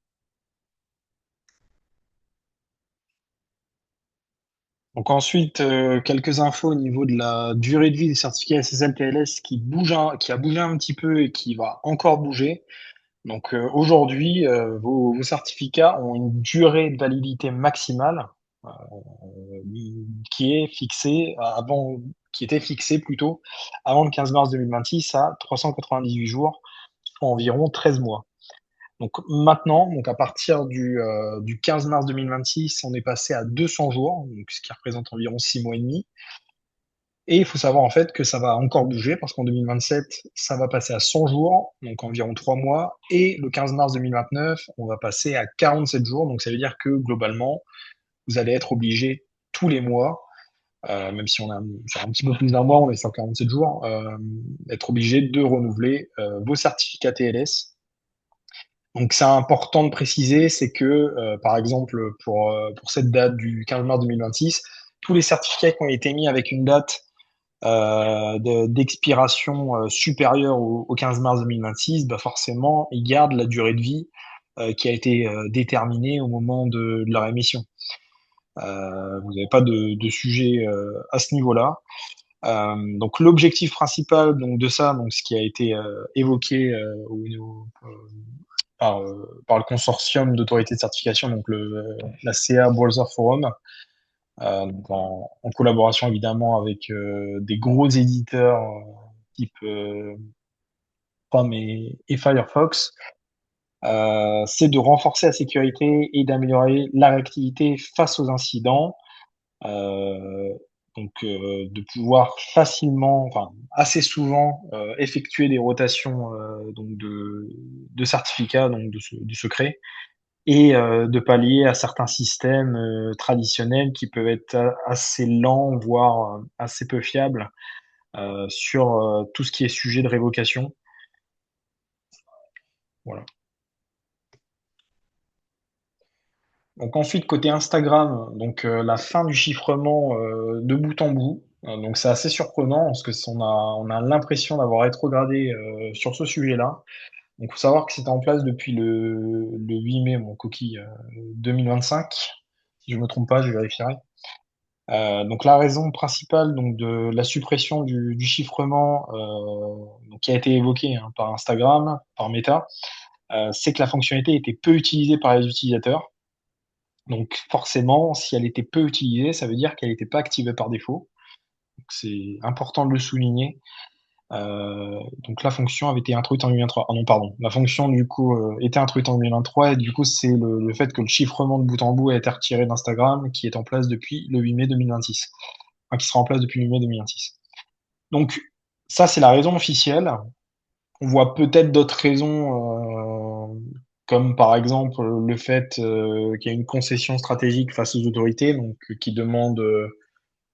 Donc ensuite, quelques infos au niveau de la durée de vie des certificats SSL-TLS qui a bougé un petit peu et qui va encore bouger. Donc aujourd'hui, vos certificats ont une durée de validité maximale euh, qui est fixée avant, qui était fixée plutôt avant le 15 mars 2026 à 398 jours, soit environ 13 mois. Donc maintenant, donc à partir du 15 mars 2026, on est passé à 200 jours, donc ce qui représente environ 6 mois et demi. Et il faut savoir en fait que ça va encore bouger parce qu'en 2027, ça va passer à 100 jours, donc environ 3 mois. Et le 15 mars 2029, on va passer à 47 jours. Donc ça veut dire que globalement, vous allez être obligé tous les mois, même si on a sur un petit peu plus d'un mois, on est sur 47 jours, être obligé de renouveler vos certificats TLS. Donc c'est important de préciser, c'est que par exemple pour cette date du 15 mars 2026, tous les certificats qui ont été mis avec une date d'expiration supérieure au 15 mars 2026, bah forcément, ils gardent la durée de vie qui a été déterminée au moment de leur émission. Vous n'avez pas de sujet à ce niveau-là. Donc l'objectif principal donc de ça, donc ce qui a été évoqué par le consortium d'autorités de certification, donc la CA Browser Forum, donc en collaboration évidemment avec des gros éditeurs type Chrome et Firefox, c'est de renforcer la sécurité et d'améliorer la réactivité face aux incidents. Euh, de pouvoir facilement, enfin assez souvent, effectuer des rotations de certificats, donc de secrets, et de pallier à certains systèmes traditionnels qui peuvent être assez lents, voire assez peu fiables sur tout ce qui est sujet de révocation. Voilà. Donc ensuite, côté Instagram, donc la fin du chiffrement de bout en bout. Donc c'est assez surprenant parce que on a l'impression d'avoir rétrogradé sur ce sujet-là. Donc faut savoir que c'était en place depuis le 8 mai, mon coquille 2025. Si je me trompe pas, je vérifierai. Donc la raison principale donc de la suppression du chiffrement donc, qui a été évoquée hein, par Instagram, par Meta, c'est que la fonctionnalité était peu utilisée par les utilisateurs. Donc forcément, si elle était peu utilisée, ça veut dire qu'elle n'était pas activée par défaut. Donc c'est important de le souligner. Donc la fonction avait été introduite en 2023. Ah non, pardon. La fonction du coup était introduite en 2023 et du coup c'est le fait que le chiffrement de bout en bout a été retiré d'Instagram qui est en place depuis le 8 mai 2026. Enfin, qui sera en place depuis le 8 mai 2026. Donc ça c'est la raison officielle. On voit peut-être d'autres raisons comme par exemple le fait qu'il y a une concession stratégique face aux autorités, donc qui demande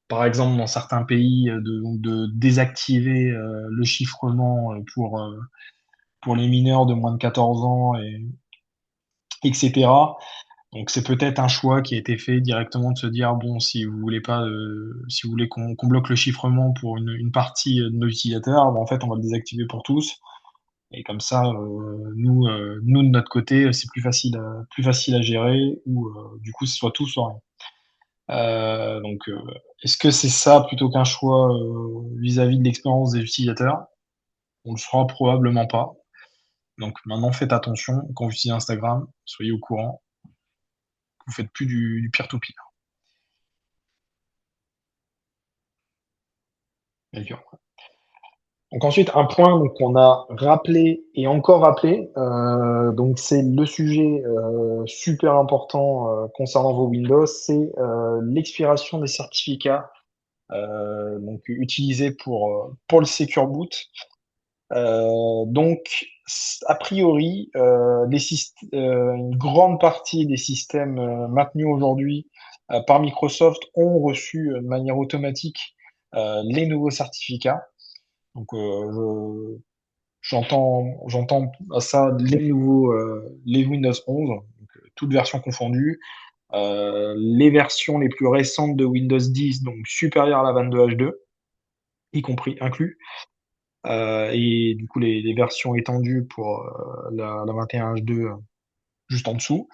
par exemple dans certains pays de désactiver le chiffrement pour les mineurs de moins de 14 ans et etc. Donc c'est peut-être un choix qui a été fait directement de se dire bon si vous voulez pas si vous voulez qu'on bloque le chiffrement pour une partie de nos utilisateurs, ben, en fait on va le désactiver pour tous et comme ça nous de notre côté c'est plus facile à gérer ou du coup ce soit tout soit rien. Est-ce que c'est ça plutôt qu'un choix vis-à-vis de l'expérience des utilisateurs? On le fera probablement pas. Donc maintenant, faites attention quand vous utilisez Instagram, soyez au courant. Vous faites plus du peer-to-peer. D'accord. Donc ensuite, un point donc, qu'on a rappelé et encore rappelé, donc c'est le sujet super important concernant vos Windows, c'est l'expiration des certificats donc utilisés pour le Secure Boot. A priori, une grande partie des systèmes maintenus aujourd'hui par Microsoft ont reçu de manière automatique les nouveaux certificats. Donc, j'entends à ça les Windows 11, donc, toutes versions confondues, les versions les plus récentes de Windows 10, donc supérieures à la 22H2, y compris inclus. Et du coup les versions étendues pour la 21H2 juste en dessous.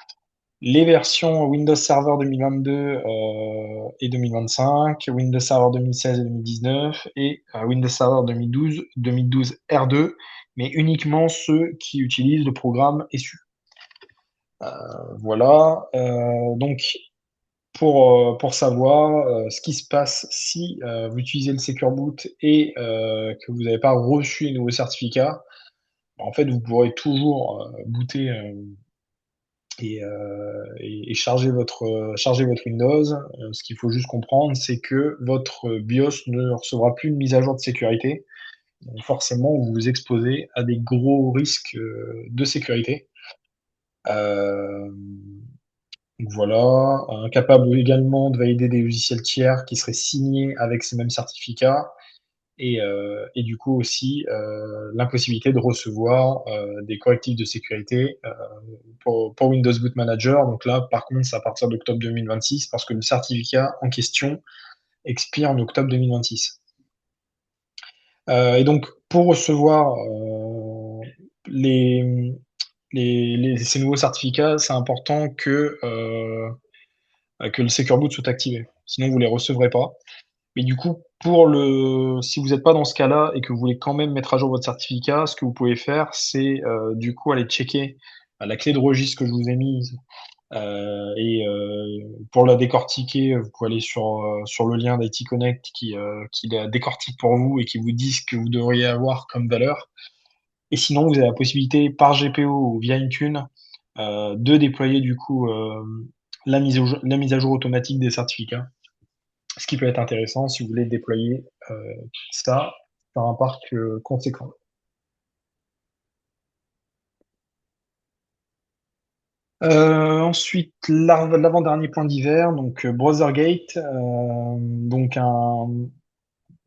Les versions Windows Server 2022 et 2025, Windows Server 2016 et 2019 et Windows Server 2012 R2, mais uniquement ceux qui utilisent le programme SU. Voilà. Donc pour savoir ce qui se passe si vous utilisez le Secure Boot et que vous n'avez pas reçu les nouveaux certificats, en fait, vous pourrez toujours booter et charger votre Windows. Ce qu'il faut juste comprendre, c'est que votre BIOS ne recevra plus de mise à jour de sécurité. Donc forcément, vous vous exposez à des gros risques de sécurité. Euh, donc voilà, incapable également de valider des logiciels tiers qui seraient signés avec ces mêmes certificats et du coup aussi l'impossibilité de recevoir des correctifs de sécurité pour Windows Boot Manager. Donc là, par contre, c'est à partir d'octobre 2026 parce que le certificat en question expire en octobre 2026. Et donc, pour recevoir les, ces nouveaux certificats, c'est important que le Secure Boot soit activé. Sinon, vous les recevrez pas. Mais du coup, si vous n'êtes pas dans ce cas-là et que vous voulez quand même mettre à jour votre certificat, ce que vous pouvez faire, c'est du coup aller checker la clé de registre que je vous ai mise. Pour la décortiquer, vous pouvez aller sur le lien d'IT Connect qui la décortique pour vous et qui vous dit ce que vous devriez avoir comme valeur. Et sinon, vous avez la possibilité par GPO ou via Intune de déployer du coup la mise à jour automatique des certificats. Ce qui peut être intéressant si vous voulez déployer ça sur un parc conséquent. Ensuite, l'avant-dernier point d'hiver, donc Brothergate,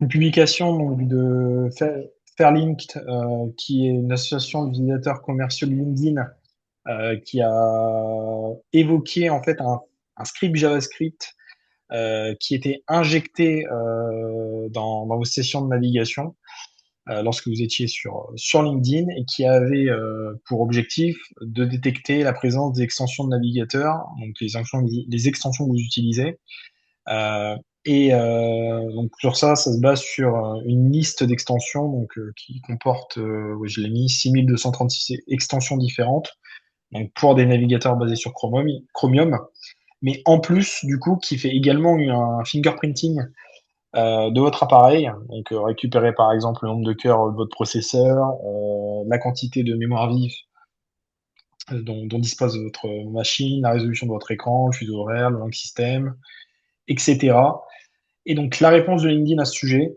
une publication donc, de Fairlinked, qui est une association d'utilisateurs commerciaux de LinkedIn, qui a évoqué en fait un script JavaScript qui était injecté dans vos sessions de navigation lorsque vous étiez sur LinkedIn et qui avait pour objectif de détecter la présence des extensions de navigateur, donc les extensions que vous utilisez. Euh, donc sur ça, ça se base sur une liste d'extensions donc qui comporte, ouais, je l'ai mis, 6236 extensions différentes, donc pour des navigateurs basés sur Chromium, mais en plus du coup qui fait également un fingerprinting de votre appareil, donc récupérer par exemple le nombre de cœurs de votre processeur, la quantité de mémoire vive dont dispose votre machine, la résolution de votre écran, le fuseau horaire, le log system, etc. Et donc la réponse de LinkedIn à ce sujet,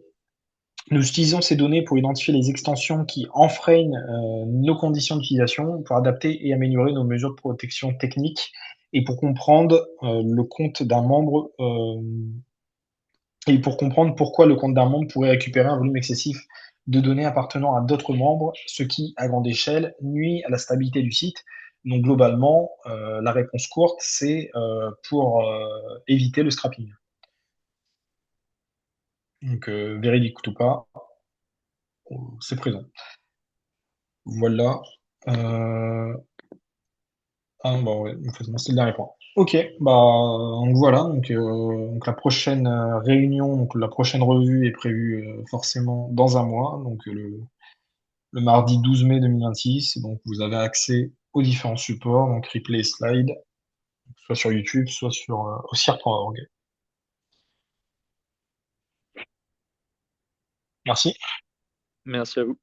nous utilisons ces données pour identifier les extensions qui enfreignent nos conditions d'utilisation, pour adapter et améliorer nos mesures de protection technique et pour comprendre le compte d'un membre et pour comprendre pourquoi le compte d'un membre pourrait récupérer un volume excessif de données appartenant à d'autres membres, ce qui, à grande échelle, nuit à la stabilité du site. Donc globalement, la réponse courte, c'est pour éviter le scrapping. Donc véridique ou pas, c'est présent. Voilà. Euh, Ah, bah ouais, en fait, c'est le dernier point. Ok, bah donc voilà, donc la prochaine réunion, donc la prochaine revue est prévue forcément dans un mois, donc le mardi 12 mai 2026. Donc vous avez accès aux différents supports, donc replay et slide, soit sur YouTube, soit sur ocir.org. Merci. Merci à vous.